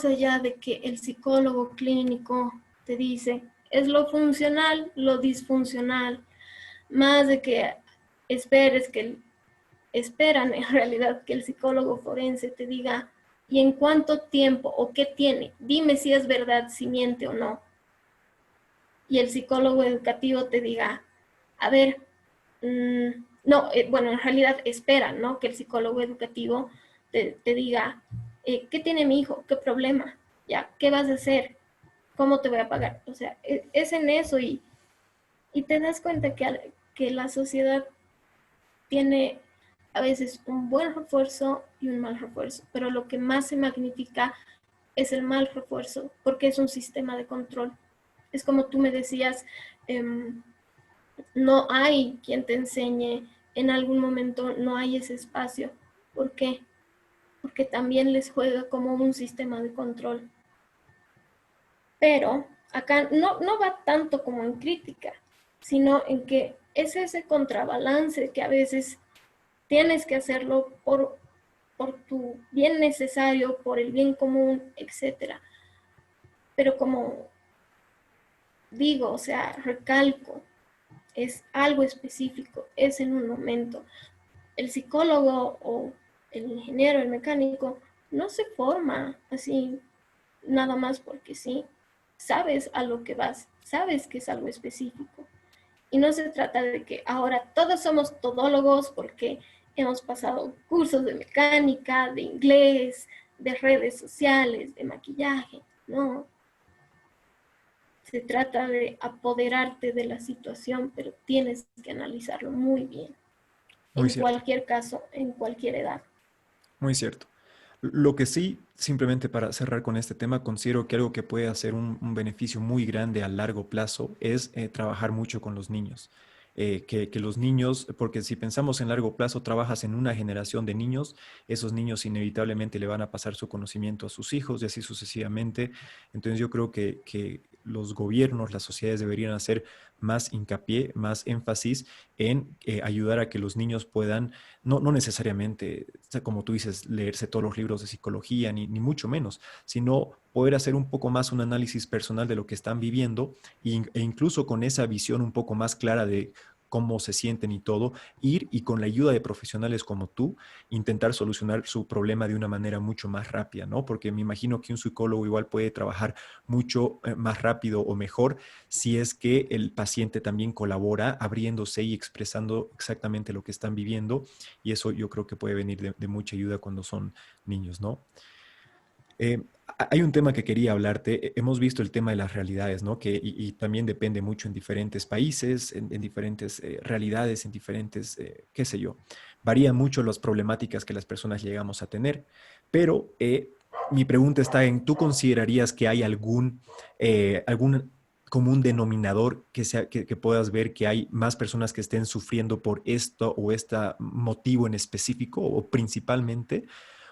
allá de que el psicólogo clínico te dice, es lo funcional, lo disfuncional, más de que esperes que esperan en realidad que el psicólogo forense te diga, ¿y en cuánto tiempo o qué tiene? Dime si es verdad, si miente o no. Y el psicólogo educativo te diga, a ver, no, bueno, en realidad esperan, ¿no? Que el psicólogo educativo te diga, ¿qué tiene mi hijo? ¿Qué problema? ¿Ya? ¿Qué vas a hacer? ¿Cómo te voy a pagar? O sea, es en eso y te das cuenta que la sociedad tiene a veces un buen refuerzo y un mal refuerzo, pero lo que más se magnifica es el mal refuerzo, porque es un sistema de control. Es como tú me decías, no hay quien te enseñe, en algún momento no hay ese espacio. ¿Por qué? Porque también les juega como un sistema de control. Pero acá no va tanto como en crítica, sino en que es ese contrabalance que a veces tienes que hacerlo por tu bien necesario, por el bien común, etc. Pero como digo, o sea, recalco, es algo específico, es en un momento. El psicólogo o el ingeniero, el mecánico, no se forma así nada más porque sí. Sabes a lo que vas, sabes que es algo específico. Y no se trata de que ahora todos somos todólogos porque hemos pasado cursos de mecánica, de inglés, de redes sociales, de maquillaje. No, se trata de apoderarte de la situación, pero tienes que analizarlo muy bien, Muy en cierto, cualquier caso, en cualquier edad. muy cierto. Lo que sí, simplemente para cerrar con este tema, considero que algo que puede hacer un beneficio muy grande a largo plazo es trabajar mucho con los niños. Que los niños, porque si pensamos en largo plazo, trabajas en una generación de niños, esos niños inevitablemente le van a pasar su conocimiento a sus hijos y así sucesivamente. Entonces yo creo que los gobiernos, las sociedades deberían hacer más hincapié, más énfasis en ayudar a que los niños puedan no necesariamente, o sea, como tú dices, leerse todos los libros de psicología, ni mucho menos, sino poder hacer un poco más un análisis personal de lo que están viviendo e incluso con esa visión un poco más clara de cómo se sienten y todo, ir y con la ayuda de profesionales como tú, intentar solucionar su problema de una manera mucho más rápida, ¿no? Porque me imagino que un psicólogo igual puede trabajar mucho más rápido o mejor si es que el paciente también colabora abriéndose y expresando exactamente lo que están viviendo y eso yo creo que puede venir de mucha ayuda cuando son niños, ¿no? Hay un tema que quería hablarte. Hemos visto el tema de las realidades, ¿no? Y también depende mucho en diferentes países, en diferentes realidades, en diferentes, qué sé yo. Varían mucho las problemáticas que las personas llegamos a tener, pero mi pregunta está en, ¿tú considerarías que hay algún común denominador que, sea, que puedas ver que hay más personas que estén sufriendo por esto o este motivo en específico o principalmente?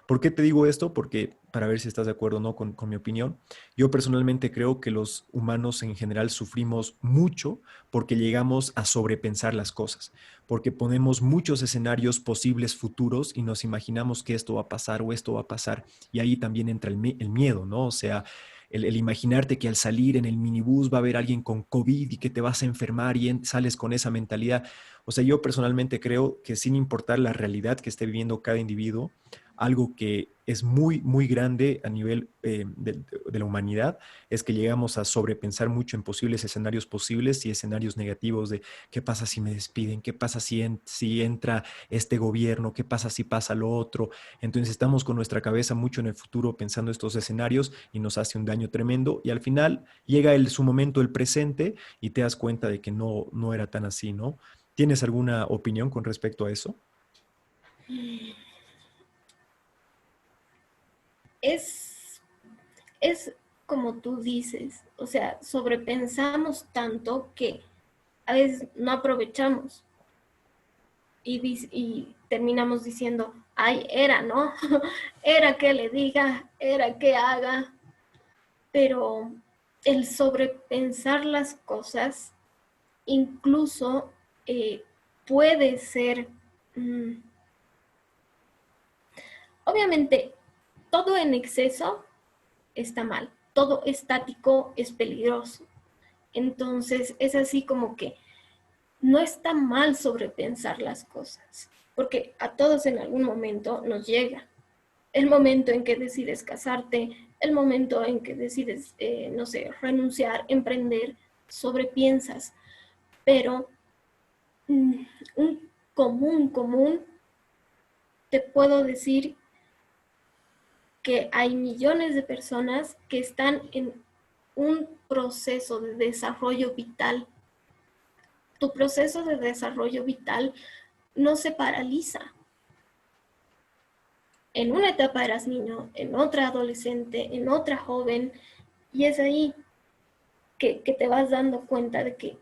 ¿Por qué te digo esto? Porque para ver si estás de acuerdo o no con mi opinión, yo personalmente creo que los humanos en general sufrimos mucho porque llegamos a sobrepensar las cosas, porque ponemos muchos escenarios posibles futuros y nos imaginamos que esto va a pasar o esto va a pasar. Y ahí también entra el miedo, ¿no? O sea, el imaginarte que al salir en el minibús va a haber alguien con COVID y que te vas a enfermar y sales con esa mentalidad. O sea, yo personalmente creo que sin importar la realidad que esté viviendo cada individuo, algo que es muy, muy grande a nivel de la humanidad es que llegamos a sobrepensar mucho en posibles escenarios posibles y escenarios negativos de qué pasa si me despiden, qué pasa si entra este gobierno, qué pasa si pasa lo otro. Entonces estamos con nuestra cabeza mucho en el futuro pensando estos escenarios y nos hace un daño tremendo y al final llega su momento, el presente, y te das cuenta de que no era tan así, ¿no? ¿Tienes alguna opinión con respecto a eso? Es, es como tú dices, o sea, sobrepensamos tanto que a veces no aprovechamos y terminamos diciendo, ay, era, ¿no? Era que le diga, era que haga, pero el sobrepensar las cosas incluso puede ser, mmm, obviamente, todo en exceso está mal, todo estático es peligroso. Entonces es así como que no está mal sobrepensar las cosas, porque a todos en algún momento nos llega. El momento en que decides casarte, el momento en que decides, no sé, renunciar, emprender, sobrepiensas, pero un común, te puedo decir que hay millones de personas que están en un proceso de desarrollo vital. Tu proceso de desarrollo vital no se paraliza. En una etapa eras niño, en otra adolescente, en otra joven, y es ahí que te vas dando cuenta de que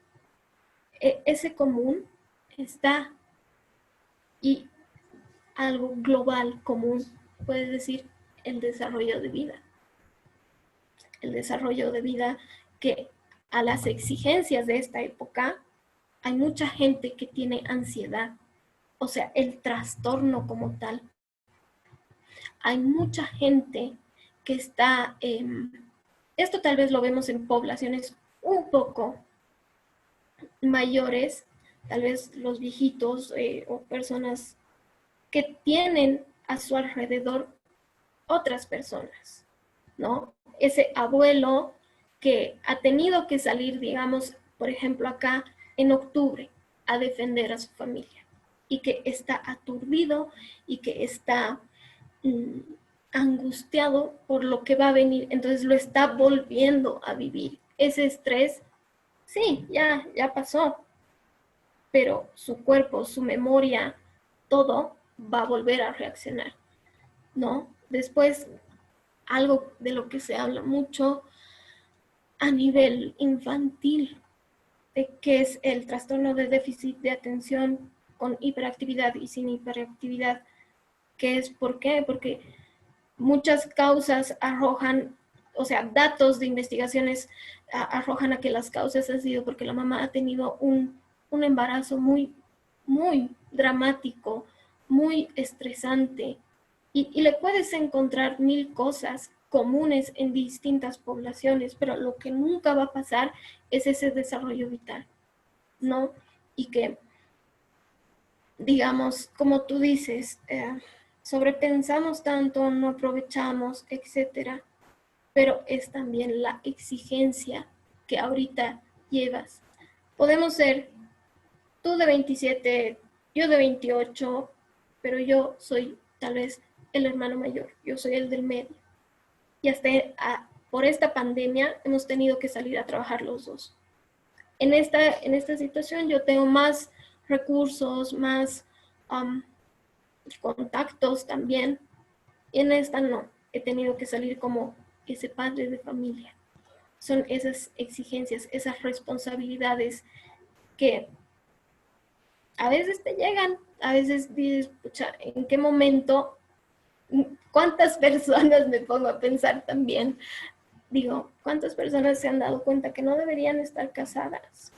ese común está y algo global común, puedes decir, el desarrollo de vida. El desarrollo de vida que a las exigencias de esta época hay mucha gente que tiene ansiedad, o sea, el trastorno como tal. Hay mucha gente que está, esto tal vez lo vemos en poblaciones un poco mayores, tal vez los viejitos o personas que tienen a su alrededor otras personas, ¿no? Ese abuelo que ha tenido que salir, digamos, por ejemplo, acá en octubre a defender a su familia y que está aturdido y que está mmm, angustiado por lo que va a venir, entonces lo está volviendo a vivir. Ese estrés, sí, ya pasó, pero su cuerpo, su memoria, todo va a volver a reaccionar, ¿no? Después, algo de lo que se habla mucho a nivel infantil, de que es el trastorno de déficit de atención con hiperactividad y sin hiperactividad, que es ¿por qué? Porque muchas causas arrojan, o sea, datos de investigaciones arrojan a que las causas han sido porque la mamá ha tenido un embarazo muy dramático, muy estresante, y le puedes encontrar mil cosas comunes en distintas poblaciones, pero lo que nunca va a pasar es ese desarrollo vital, ¿no? Y que, digamos, como tú dices, sobrepensamos tanto, no aprovechamos, etcétera, pero es también la exigencia que ahorita llevas. Podemos ser tú de 27, yo de 28, pero yo soy tal vez el hermano mayor, yo soy el del medio. Y hasta por esta pandemia hemos tenido que salir a trabajar los dos. En esta situación yo tengo más recursos, más um, contactos también, y en esta no, he tenido que salir como ese padre de familia. son esas exigencias, esas responsabilidades que a veces te llegan, a veces dices, pucha, ¿en qué momento? ¿Cuántas personas me pongo a pensar también? Digo, ¿cuántas personas se han dado cuenta que no deberían estar casadas?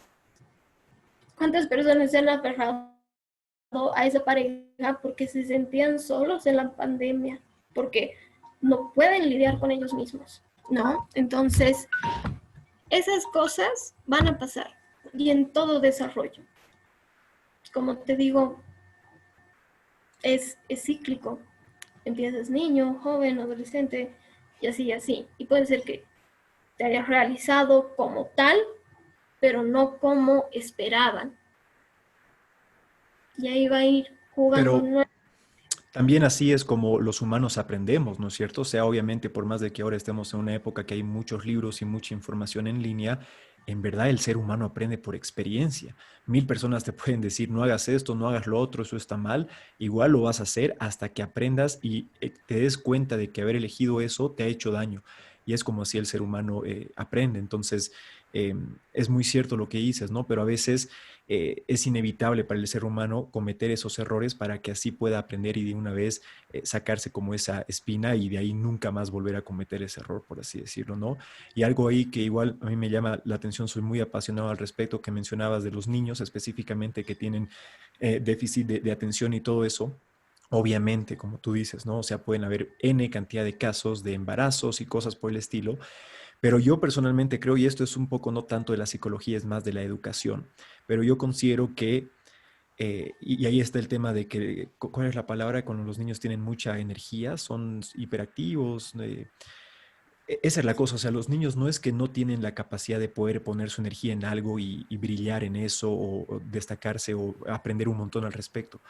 ¿Cuántas personas se han aferrado a esa pareja porque se sentían solos en la pandemia? Porque no pueden lidiar con ellos mismos, ¿no? Entonces, esas cosas van a pasar y en todo desarrollo. Como te digo, es cíclico. Empiezas niño, joven, adolescente y así y así. Y puede ser que te hayas realizado como tal, pero no como esperaban. Y ahí va a ir jugando. Pero también así es como los humanos aprendemos, ¿no es cierto? O sea, obviamente, por más de que ahora estemos en una época que hay muchos libros y mucha información en línea, en verdad el ser humano aprende por experiencia. 1000 personas te pueden decir, no hagas esto, no hagas lo otro, eso está mal. Igual lo vas a hacer hasta que aprendas y te des cuenta de que haber elegido eso te ha hecho daño. Y es como así el ser humano aprende. Entonces, es muy cierto lo que dices, ¿no? Pero a veces es inevitable para el ser humano cometer esos errores para que así pueda aprender y de una vez sacarse como esa espina y de ahí nunca más volver a cometer ese error, por así decirlo, ¿no? Y algo ahí que igual a mí me llama la atención, soy muy apasionado al respecto, que mencionabas de los niños específicamente que tienen déficit de atención y todo eso. Obviamente, como tú dices, ¿no? O sea, pueden haber N cantidad de casos de embarazos y cosas por el estilo, pero yo personalmente creo, y esto es un poco no tanto de la psicología, es más de la educación, pero yo considero que, y ahí está el tema de que, ¿cuál es la palabra? Cuando los niños tienen mucha energía, son hiperactivos. Esa es la cosa, o sea, los niños no es que no tienen la capacidad de poder poner su energía en algo y brillar en eso o destacarse o aprender un montón al respecto.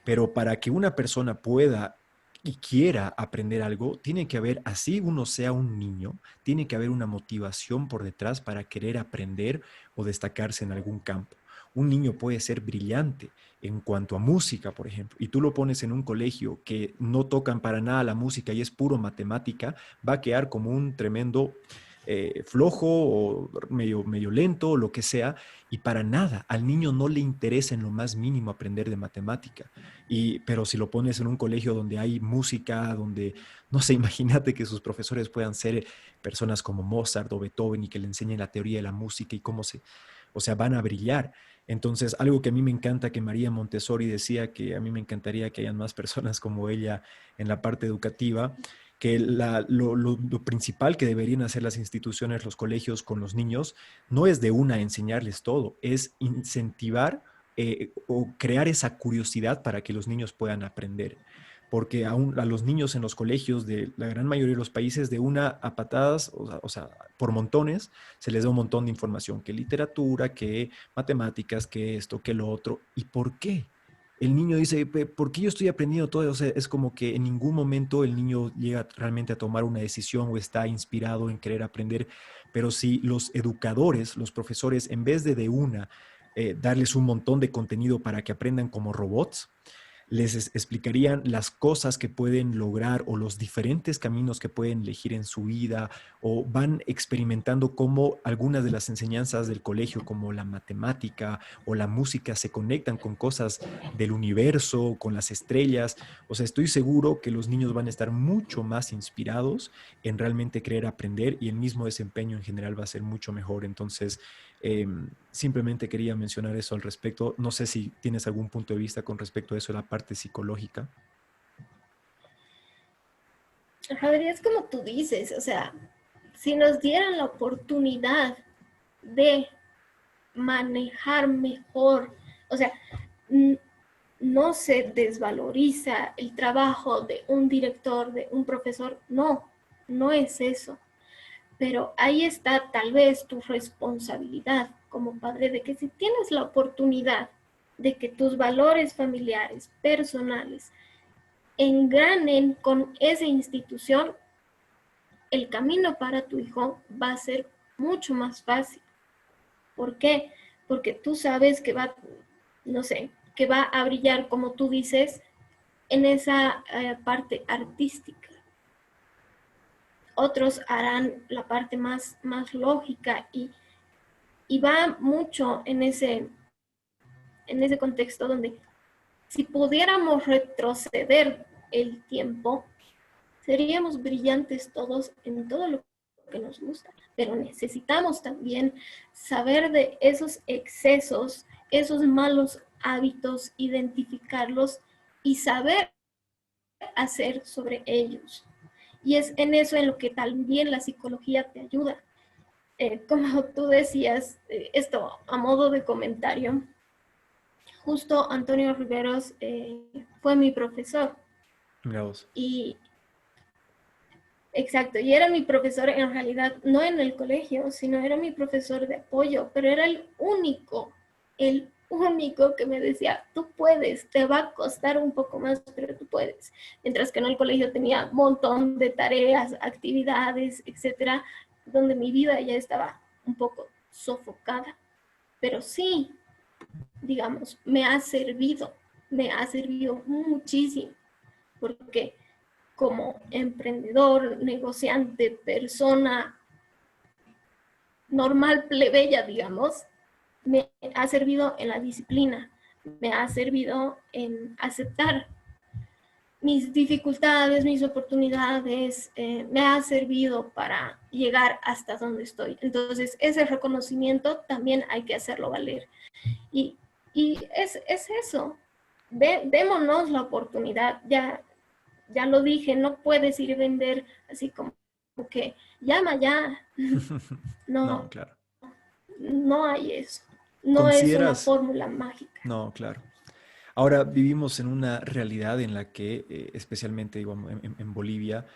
Pero para que una persona pueda y quiera aprender algo, tiene que haber, así uno sea un niño, tiene que haber una motivación por detrás para querer aprender o destacarse en algún campo. Un niño puede ser brillante en cuanto a música, por ejemplo, y tú lo pones en un colegio que no tocan para nada la música y es puro matemática, va a quedar como un tremendo flojo o medio lento, lo que sea, y para nada, al niño no le interesa en lo más mínimo aprender de matemática. Pero si lo pones en un colegio donde hay música, donde, no sé, imagínate que sus profesores puedan ser personas como Mozart o Beethoven y que le enseñen la teoría de la música y cómo se, o sea, van a brillar. Entonces, algo que a mí me encanta, que María Montessori decía que a mí me encantaría que hayan más personas como ella en la parte educativa, que lo principal que deberían hacer las instituciones, los colegios con los niños, no es de una enseñarles todo, es incentivar o crear esa curiosidad para que los niños puedan aprender. Porque aún a los niños en los colegios de la gran mayoría de los países, de una a patadas, o sea, por montones, se les da un montón de información, que literatura, que matemáticas, que esto, que lo otro. ¿Y por qué? El niño dice, ¿por qué yo estoy aprendiendo todo? O sea, es como que en ningún momento el niño llega realmente a tomar una decisión o está inspirado en querer aprender. Pero si los educadores, los profesores, en vez de una, darles un montón de contenido para que aprendan como robots, les explicarían las cosas que pueden lograr o los diferentes caminos que pueden elegir en su vida o van experimentando cómo algunas de las enseñanzas del colegio como la matemática o la música se conectan con cosas del universo, con las estrellas. O sea, estoy seguro que los niños van a estar mucho más inspirados en realmente querer aprender y el mismo desempeño en general va a ser mucho mejor. Entonces, simplemente quería mencionar eso al respecto. No sé si tienes algún punto de vista con respecto a eso, la parte psicológica. Javier, es como tú dices, o sea, si nos dieran la oportunidad de manejar mejor, o sea, no se desvaloriza el trabajo de un director, de un profesor, no, no es eso. Pero ahí está tal vez tu responsabilidad como padre de que si tienes la oportunidad de que tus valores familiares, personales, engranen con esa institución, el camino para tu hijo va a ser mucho más fácil. ¿Por qué? Porque tú sabes que va, no sé, que va a brillar, como tú dices, en esa parte artística. otros harán la parte más lógica y va mucho en ese contexto donde si pudiéramos retroceder el tiempo, seríamos brillantes todos en todo lo que nos gusta, pero necesitamos también saber de esos excesos, esos malos hábitos, identificarlos y saber hacer sobre ellos. Y es en eso en lo que también la psicología te ayuda. Como tú decías, esto a modo de comentario, justo Antonio Riveros fue mi profesor. Mira vos. Y exacto, y era mi profesor en realidad, no en el colegio, sino era mi profesor de apoyo, pero era el único que me decía, tú puedes, te va a costar un poco más, pero tú puedes. Mientras que en el colegio tenía un montón de tareas, actividades, etcétera, donde mi vida ya estaba un poco sofocada. Pero sí, digamos, me ha servido muchísimo, porque como emprendedor, negociante, persona normal, plebeya, digamos, me ha servido en la disciplina, me ha servido en aceptar mis dificultades, mis oportunidades, me ha servido para llegar hasta donde estoy. Entonces, ese reconocimiento también hay que hacerlo valer. Y, y es eso, démonos la oportunidad, ya lo dije, no puedes ir a vender así como que llama ya. No, No, claro. no hay eso. No es una ¿Consideras? fórmula mágica. No, claro. Ahora vivimos en una realidad en la que, especialmente digo, en Bolivia,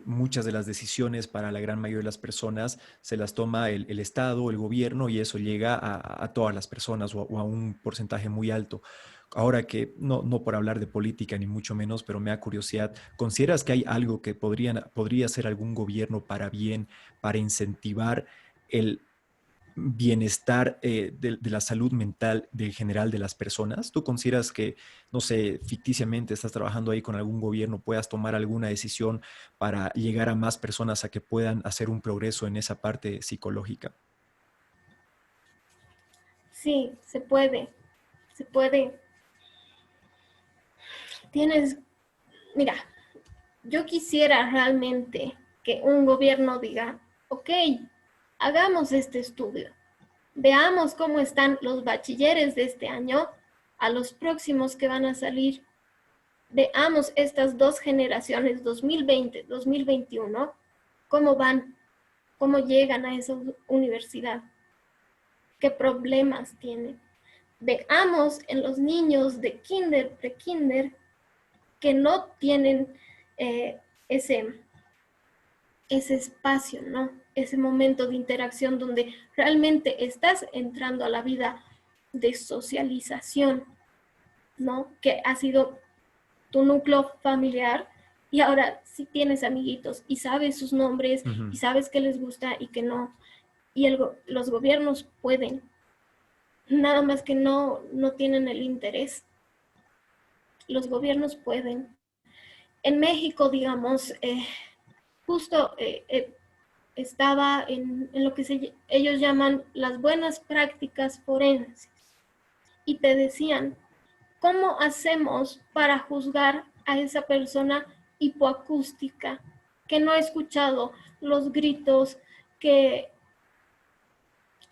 muchas de las decisiones para la gran mayoría de las personas se las toma el Estado, el gobierno, y eso llega a todas las personas o a un porcentaje muy alto. Ahora que, no por hablar de política ni mucho menos, pero me da curiosidad, ¿consideras que hay algo que podría hacer algún gobierno para bien, para incentivar el bienestar de la salud mental del general de las personas? ¿Tú consideras que, no sé, ficticiamente estás trabajando ahí con algún gobierno, puedas tomar alguna decisión para llegar a más personas a que puedan hacer un progreso en esa parte psicológica? Sí, se puede. Tienes, mira, yo quisiera realmente que un gobierno diga, ok, hagamos este estudio, veamos cómo están los bachilleres de este año a los próximos que van a salir. Veamos estas dos generaciones, 2020, 2021, cómo van, cómo llegan a esa universidad, qué problemas tienen. Veamos en los niños de kinder, pre-kinder, que no tienen eh, ese, ese espacio, ¿no? Ese momento de interacción donde realmente estás entrando a la vida de socialización, ¿no? Que ha sido tu núcleo familiar y ahora sí tienes amiguitos y sabes sus nombres y Ujú. sabes qué les gusta y que no. Y los gobiernos pueden, nada más que no tienen el interés. Los gobiernos pueden. En México, digamos, justo estaba en lo que ellos llaman las buenas prácticas forenses y te decían, ¿cómo hacemos para juzgar a esa persona hipoacústica que no ha escuchado los gritos que,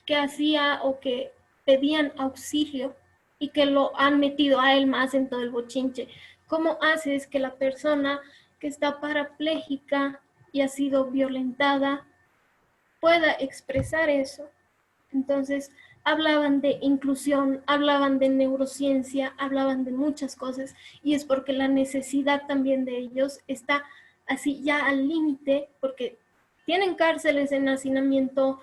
que hacía o que pedían auxilio y que lo han metido a él más en todo el bochinche? ¿Cómo haces que la persona que está parapléjica y ha sido violentada pueda expresar eso? Entonces, hablaban de inclusión, hablaban de neurociencia, hablaban de muchas cosas, y es porque la necesidad también de ellos está así ya al límite, porque tienen cárceles en hacinamiento,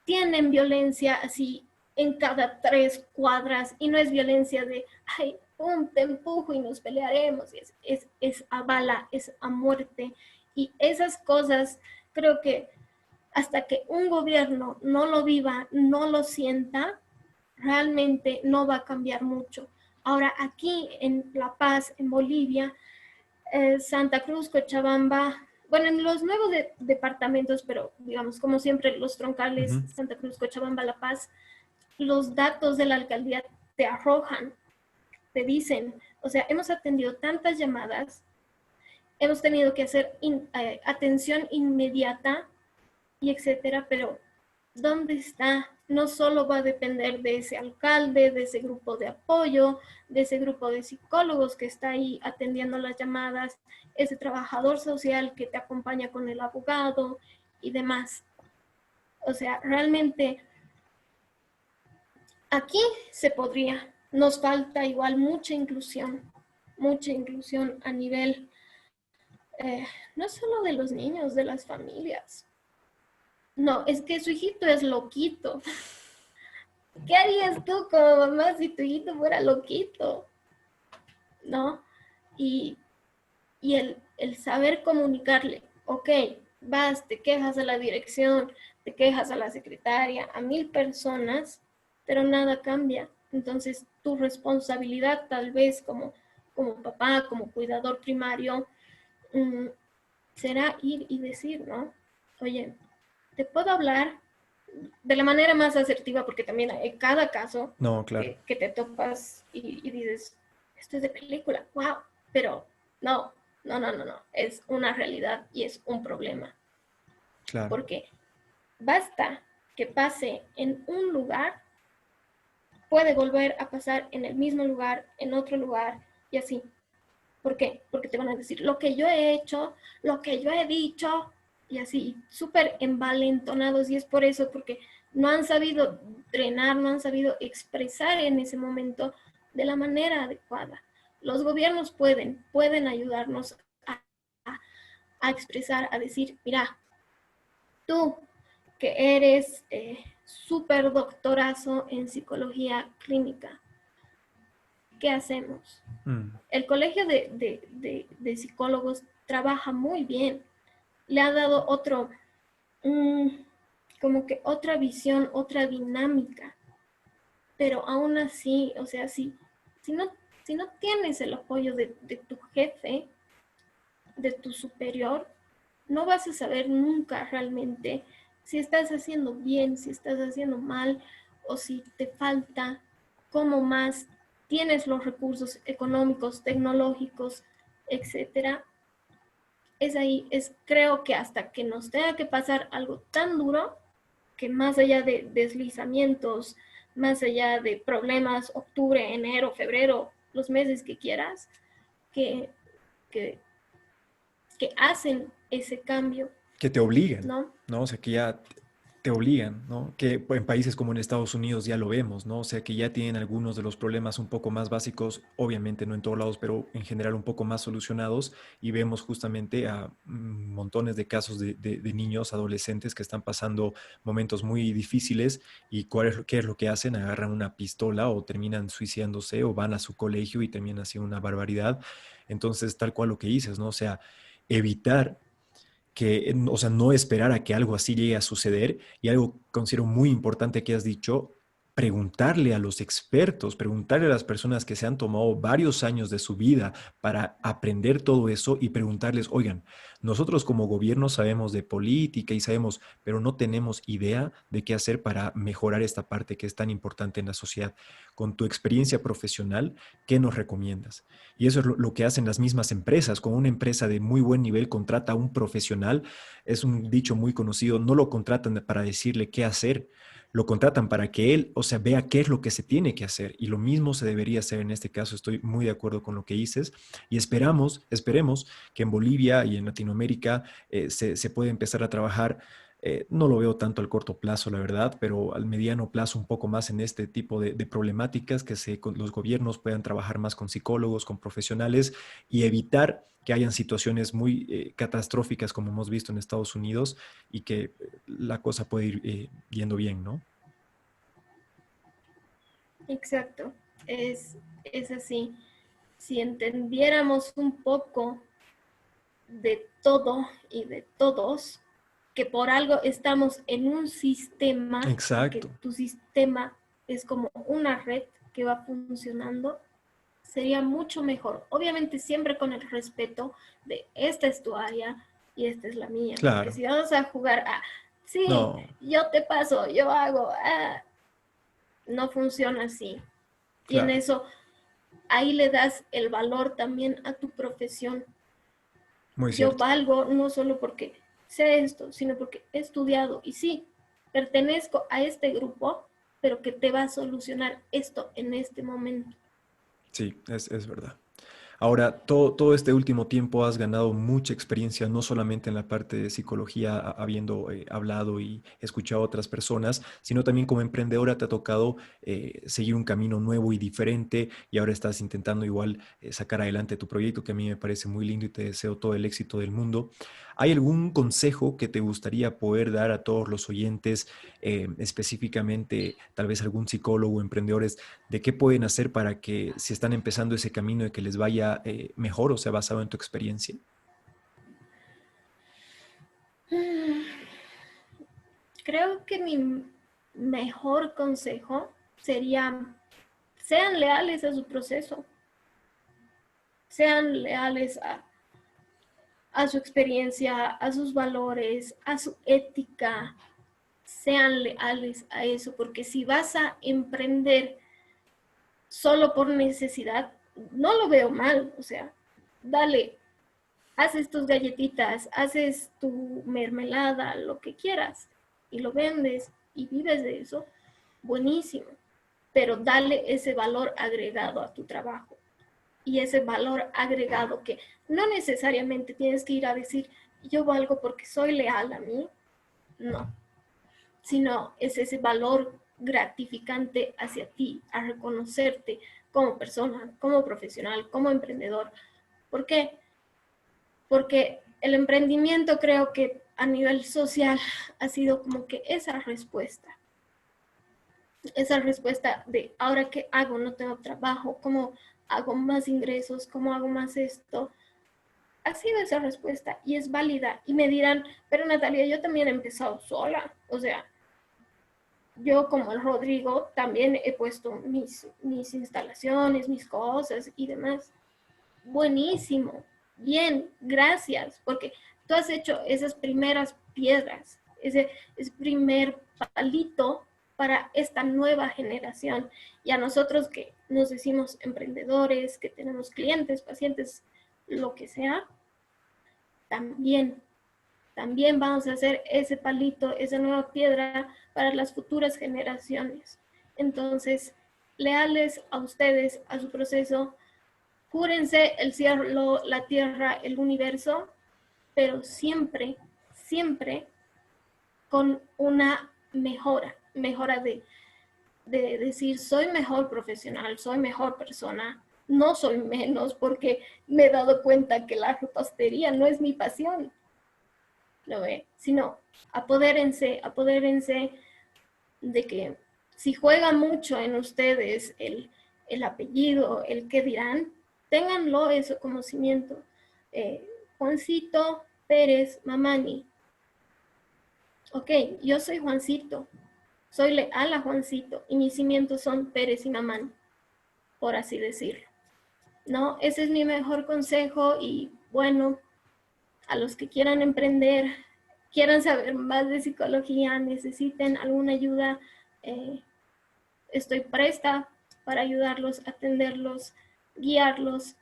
tienen violencia así en cada 3 cuadras, y no es violencia de, ay, pum, te empujo y nos pelearemos, es a bala, es a muerte, y esas cosas creo que hasta que un gobierno no lo viva, no lo sienta, realmente no va a cambiar mucho. Ahora, aquí en La Paz, en Bolivia, Santa Cruz, Cochabamba, bueno, en los nuevos departamentos, pero digamos, como siempre, los troncales, Ujú. Santa Cruz, Cochabamba, La Paz, los datos de la alcaldía te arrojan, te dicen, o sea, hemos atendido tantas llamadas, hemos tenido que hacer atención inmediata y etcétera, pero ¿dónde está? No solo va a depender de ese alcalde, de ese grupo de apoyo, de ese grupo de psicólogos que está ahí atendiendo las llamadas, ese trabajador social que te acompaña con el abogado y demás. O sea, realmente aquí se podría. Nos falta igual mucha inclusión a nivel no solo de los niños, de las familias. No, es que su hijito es loquito. ¿Qué harías tú como mamá si tu hijito fuera loquito? ¿No? Y, y el saber comunicarle, ok, vas, te quejas a la dirección, te quejas a la secretaria, a 1000 personas, pero nada cambia. Entonces, tu responsabilidad tal vez como papá, como cuidador primario, será ir y decir, ¿no? Oye, te puedo hablar de la manera más asertiva, porque también hay cada caso No, claro, que te topas y dices, esto es de película, wow, pero no, no, es una realidad y es un problema, claro. porque basta que pase en un lugar, puede volver a pasar en el mismo lugar, en otro lugar y así. ¿Por qué? Porque te van a decir lo que yo he hecho, lo que yo he dicho, y así, súper envalentonados, y es por eso, porque no han sabido drenar, no han sabido expresar en ese momento de la manera adecuada. Los gobiernos pueden ayudarnos a, a expresar, a decir, mira, tú que eres súper doctorazo en psicología clínica, ¿qué hacemos? Mm. El colegio de psicólogos trabaja muy bien, le ha dado como que otra visión, otra dinámica, pero aún así, o sea, si, no, si no tienes el apoyo de tu jefe, de tu superior, no vas a saber nunca realmente si estás haciendo bien, si estás haciendo mal o si te falta, cómo más tienes los recursos económicos, tecnológicos, etcétera. Es ahí, creo que hasta que nos tenga que pasar algo tan duro, que más allá de deslizamientos, más allá de problemas, octubre, enero, febrero, los meses que quieras, que, que, que hacen ese cambio, Que te obligan, ¿no? ¿no? O sea, que ya te obligan, ¿no? Que en países como en Estados Unidos ya lo vemos, ¿no? O sea, que ya tienen algunos de los problemas un poco más básicos, obviamente no en todos lados, pero en general un poco más solucionados y vemos justamente a montones de casos de niños, adolescentes que están pasando momentos muy difíciles y qué es lo que hacen, agarran una pistola o terminan suicidándose o van a su colegio y terminan haciendo una barbaridad. Entonces, tal cual lo que dices, ¿no? O sea, evitar que, o sea, no esperar a que algo así llegue a suceder. Y algo considero muy importante que has dicho, preguntarle a los expertos, preguntarle a las personas que se han tomado varios años de su vida para aprender todo eso y preguntarles, oigan, nosotros como gobierno sabemos de política y sabemos, pero no tenemos idea de qué hacer para mejorar esta parte que es tan importante en la sociedad. Con tu experiencia profesional, ¿qué nos recomiendas? Y eso es lo que hacen las mismas empresas. Cuando una empresa de muy buen nivel contrata a un profesional, es un dicho muy conocido, no lo contratan para decirle qué hacer, lo contratan para que él, o sea, vea qué es lo que se tiene que hacer. Y lo mismo se debería hacer en este caso. Estoy muy de acuerdo con lo que dices y esperemos que en Bolivia y en Latinoamérica se pueda empezar a trabajar. No lo veo tanto al corto plazo, la verdad, pero al mediano plazo un poco más en este tipo de problemáticas, que los gobiernos puedan trabajar más con psicólogos, con profesionales y evitar que hayan situaciones muy catastróficas como hemos visto en Estados Unidos y que la cosa puede ir yendo bien, ¿no? Exacto, es así. Si entendiéramos un poco de todo y de todos, que por algo estamos en un sistema y que Exacto. tu sistema es como una red que va funcionando, sería mucho mejor. Obviamente siempre con el respeto de esta es tu área, y esta es la mía. Porque Claro. si vamos a jugar a, sí, No, yo te paso, yo hago, no funciona así. Y en claro. eso, ahí le das el valor también a tu profesión. Muy Yo cierto. valgo no solo porque sé esto, sino porque he estudiado y sí, pertenezco a este grupo, pero que te va a solucionar esto en este momento. Sí, es verdad. Ahora, todo este último tiempo has ganado mucha experiencia, no solamente en la parte de psicología, habiendo hablado y escuchado a otras personas, sino también como emprendedora te ha tocado seguir un camino nuevo y diferente y ahora estás intentando igual sacar adelante tu proyecto, que a mí me parece muy lindo y te deseo todo el éxito del mundo. ¿Hay algún consejo que te gustaría poder dar a todos los oyentes, específicamente tal vez algún psicólogo, emprendedores, de qué pueden hacer para que si están empezando ese camino de que les vaya mejor, o sea, basado en tu experiencia? Creo que mi mejor consejo sería, sean leales a su proceso, sean leales a su experiencia, a sus valores, a su ética, sean leales a eso, porque si vas a emprender solo por necesidad, no lo veo mal, o sea, dale, haces tus galletitas, haces tu mermelada, lo que quieras, y lo vendes y vives de eso, buenísimo, pero dale ese valor agregado a tu trabajo y ese valor agregado que no necesariamente tienes que ir a decir, yo valgo porque soy leal a mí, no, sino es ese valor gratificante hacia ti, a reconocerte como persona, como profesional, como emprendedor. ¿Por qué? Porque el emprendimiento creo que a nivel social ha sido como que esa respuesta de ahora qué hago, no tengo trabajo, cómo hago más ingresos, cómo hago más esto, ha sido esa respuesta y es válida. Y me dirán, pero Natalia, yo también he empezado sola, o sea, yo como el Rodrigo también he puesto mis instalaciones, mis cosas y demás. Buenísimo, bien, gracias, porque tú has hecho esas primeras piedras, ese primer palito para esta nueva generación. Y a nosotros que nos decimos emprendedores, que tenemos clientes, pacientes, lo que sea, también también vamos a hacer ese palito, esa nueva piedra para las futuras generaciones. Entonces, leales a ustedes, a su proceso, júrense el cielo, la tierra, el universo, pero siempre, siempre con una mejora de decir, soy mejor profesional, soy mejor persona, no soy menos porque me he dado cuenta que la repostería no es mi pasión, ¿lo ve? Sino apodérense de que si juega mucho en ustedes el apellido, el qué dirán, ténganlo eso como cimiento. Juancito Pérez Mamani. Ok, yo soy Juancito, soy leal a Juancito y mis cimientos son Pérez y Mamani, por así decirlo. ¿No? Ese es mi mejor consejo y bueno, a los que quieran emprender, quieran saber más de psicología, necesiten alguna ayuda, eh, estoy presta para ayudarlos, atenderlos, guiarlos.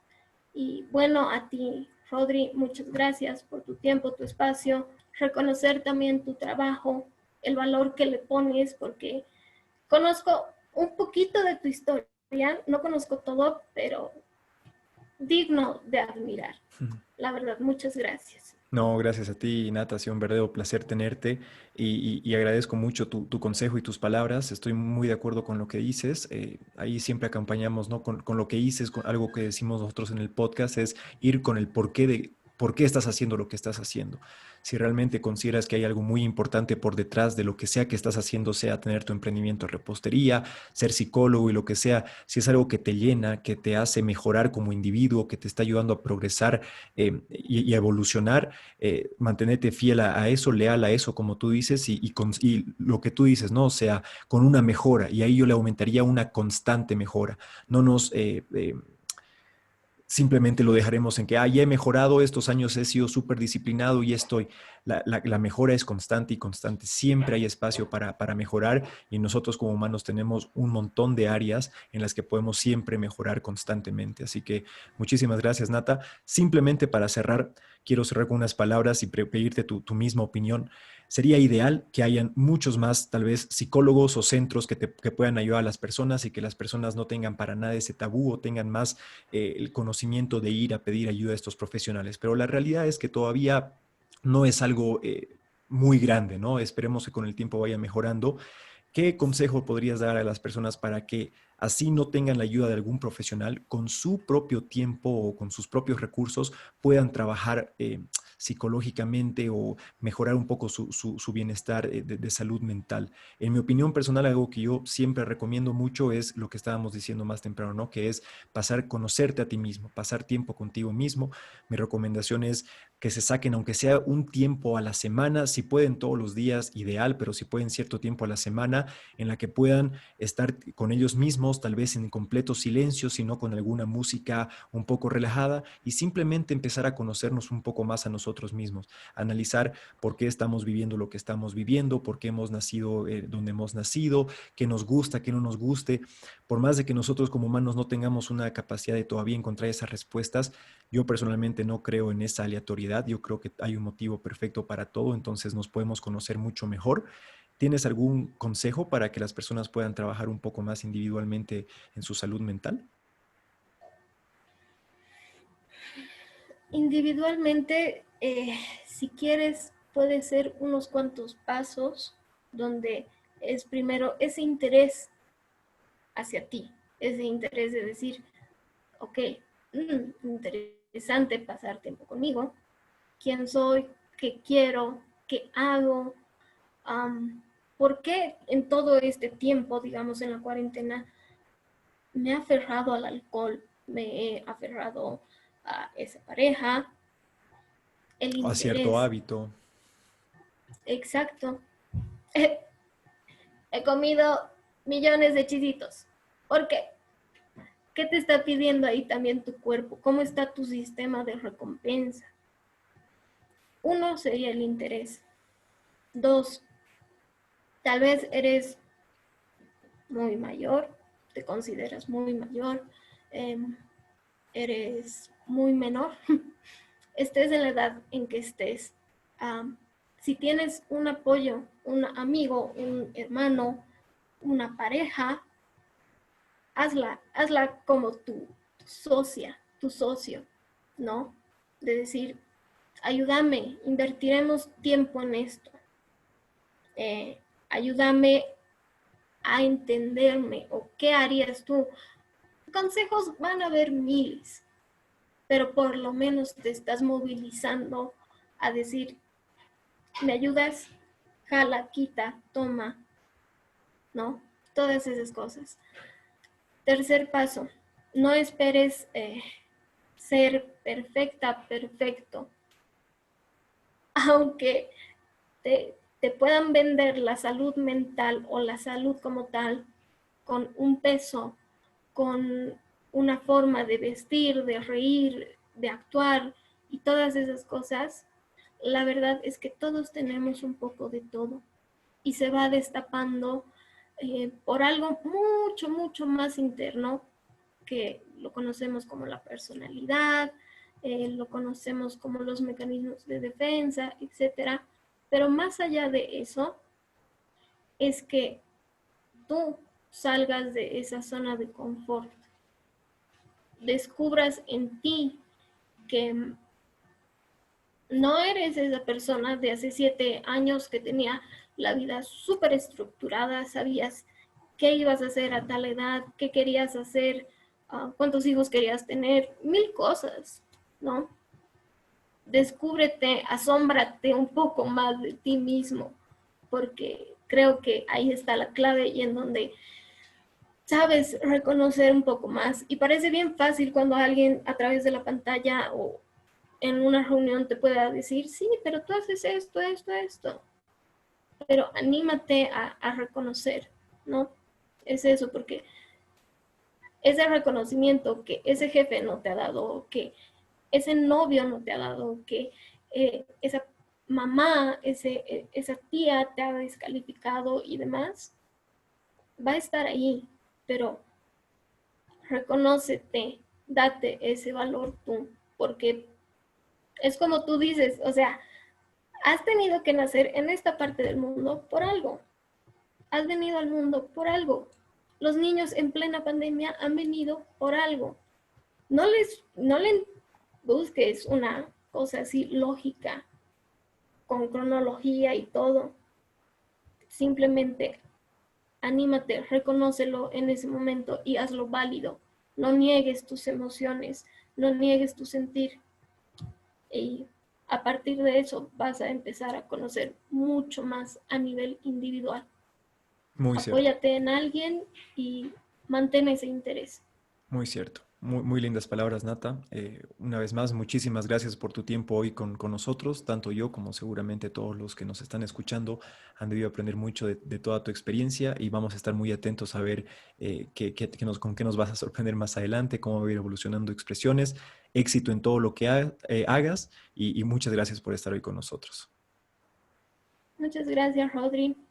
Y bueno, a ti, Rodri, muchas gracias por tu tiempo, tu espacio, reconocer también tu trabajo, el valor que le pones, porque conozco un poquito de tu historia, no conozco todo, pero digno de admirar. La verdad, muchas gracias. No, gracias a ti, Nata, ha sido un verdadero placer tenerte y agradezco mucho tu consejo y tus palabras. Estoy muy de acuerdo con lo que dices. Ahí siempre acompañamos, ¿no? Con lo que dices, con algo que decimos nosotros en el podcast, es ir con el porqué de por qué estás haciendo lo que estás haciendo. Si realmente consideras que hay algo muy importante por detrás de lo que sea que estás haciendo, sea tener tu emprendimiento de repostería, ser psicólogo y lo que sea, si es algo que te llena, que te hace mejorar como individuo, que te está ayudando a progresar y a evolucionar, mantenerte fiel a eso, leal a eso, como tú dices, y lo que tú dices, ¿no? O sea, con una mejora, y ahí yo le aumentaría una constante mejora. No nos simplemente lo dejaremos en que, ya he mejorado, estos años he sido súper disciplinado y estoy. La mejora es constante y constante. Siempre hay espacio para mejorar y nosotros como humanos tenemos un montón de áreas en las que podemos siempre mejorar constantemente. Así que muchísimas gracias, Nata. Simplemente para cerrar, quiero cerrar con unas palabras y pedirte tu misma opinión. Sería ideal que hayan muchos más, tal vez, psicólogos o centros que puedan ayudar a las personas y que las personas no tengan para nada ese tabú o tengan más el conocimiento de ir a pedir ayuda a estos profesionales. Pero la realidad es que todavía no es algo muy grande, ¿no? Esperemos que con el tiempo vaya mejorando. ¿Qué consejo podrías dar a las personas para que así no tengan la ayuda de algún profesional, con su propio tiempo o con sus propios recursos puedan trabajar psicológicamente o mejorar un poco su bienestar de salud mental? En mi opinión personal, algo que yo siempre recomiendo mucho es lo que estábamos diciendo más temprano, ¿no? Que es conocerte a ti mismo, pasar tiempo contigo mismo. Mi recomendación es que se saquen, aunque sea un tiempo a la semana, si pueden todos los días, ideal, pero si pueden cierto tiempo a la semana, en la que puedan estar con ellos mismos, tal vez en completo silencio, sino con alguna música un poco relajada y simplemente empezar a conocernos un poco más a nosotros mismos, analizar por qué estamos viviendo lo que estamos viviendo, por qué hemos nacido donde hemos nacido, qué nos gusta, qué no nos guste. Por más de que nosotros como humanos no tengamos una capacidad de todavía encontrar esas respuestas, yo personalmente no creo en esa aleatoriedad, yo creo que hay un motivo perfecto para todo, entonces nos podemos conocer mucho mejor. ¿Tienes algún consejo para que las personas puedan trabajar un poco más individualmente en su salud mental? Individualmente, si quieres, puede ser unos cuantos pasos donde es primero ese interés hacia ti, ese interés de decir, ok, interesante pasar tiempo conmigo, quién soy, qué quiero, qué hago, por qué en todo este tiempo, digamos en la cuarentena, me he aferrado al alcohol, me he aferrado a esa pareja, el O a cierto interés. hábito. Exacto. He comido millones de chisitos. ¿Por qué? ¿Qué te está pidiendo ahí también tu cuerpo? ¿Cómo está tu sistema de recompensa? Uno sería el interés. Dos, tal vez eres muy mayor, te consideras muy mayor, eh, eres muy menor, estés en la edad en que estés. Si tienes un apoyo, un amigo, un hermano, una pareja, hazla como tu socia, tu socio, ¿no? De decir, ayúdame, invertiremos tiempo en esto, ayúdame a entenderme o qué harías tú. Consejos van a haber miles, pero por lo menos te estás movilizando a decir, ¿me ayudas? Jala, quita, toma, ¿no? Todas esas cosas. Tercer paso, no esperes ser perfecta, perfecto. Aunque te puedan vender la salud mental o la salud como tal con un peso, con una forma de vestir, de reír, de actuar y todas esas cosas, la verdad es que todos tenemos un poco de todo y se va destapando por algo mucho, mucho más interno que lo conocemos como la personalidad, lo conocemos como los mecanismos de defensa, etcétera. Pero más allá de eso, es que tú salgas de esa zona de confort, descubras en ti que no eres esa persona de hace 7 años que tenía la vida súper estructurada, sabías qué ibas a hacer a tal edad, qué querías hacer, cuántos hijos querías tener, mil cosas, ¿no? Descúbrete, asómbrate un poco más de ti mismo, porque creo que ahí está la clave y en donde sabes reconocer un poco más. Y parece bien fácil cuando alguien a través de la pantalla o en una reunión te pueda decir, sí, pero tú haces esto, esto, esto. Pero anímate a reconocer, ¿no? Es eso, porque ese reconocimiento que ese jefe no te ha dado, que ese novio no te ha dado, que esa mamá, esa tía te ha descalificado y demás, va a estar ahí, pero reconócete, date ese valor tú, porque es como tú dices, o sea, has tenido que nacer en esta parte del mundo por algo, has venido al mundo por algo. Los niños en plena pandemia han venido por algo. No le busques una cosa así lógica, con cronología y todo. Simplemente anímate, reconócelo en ese momento y hazlo válido. No niegues tus emociones, no niegues tu sentir. Y a partir de eso vas a empezar a conocer mucho más a nivel individual. Muy cierto. Apóyate en alguien y mantén ese interés. Muy cierto. Muy lindas palabras, Nata. Una vez más, muchísimas gracias por tu tiempo hoy con nosotros. Tanto yo como seguramente todos los que nos están escuchando han debido aprender mucho de toda tu experiencia y vamos a estar muy atentos a ver con qué nos vas a sorprender más adelante, cómo va a ir evolucionando expresiones. Éxito en todo lo que hagas y muchas gracias por estar hoy con nosotros. Muchas gracias, Rodri.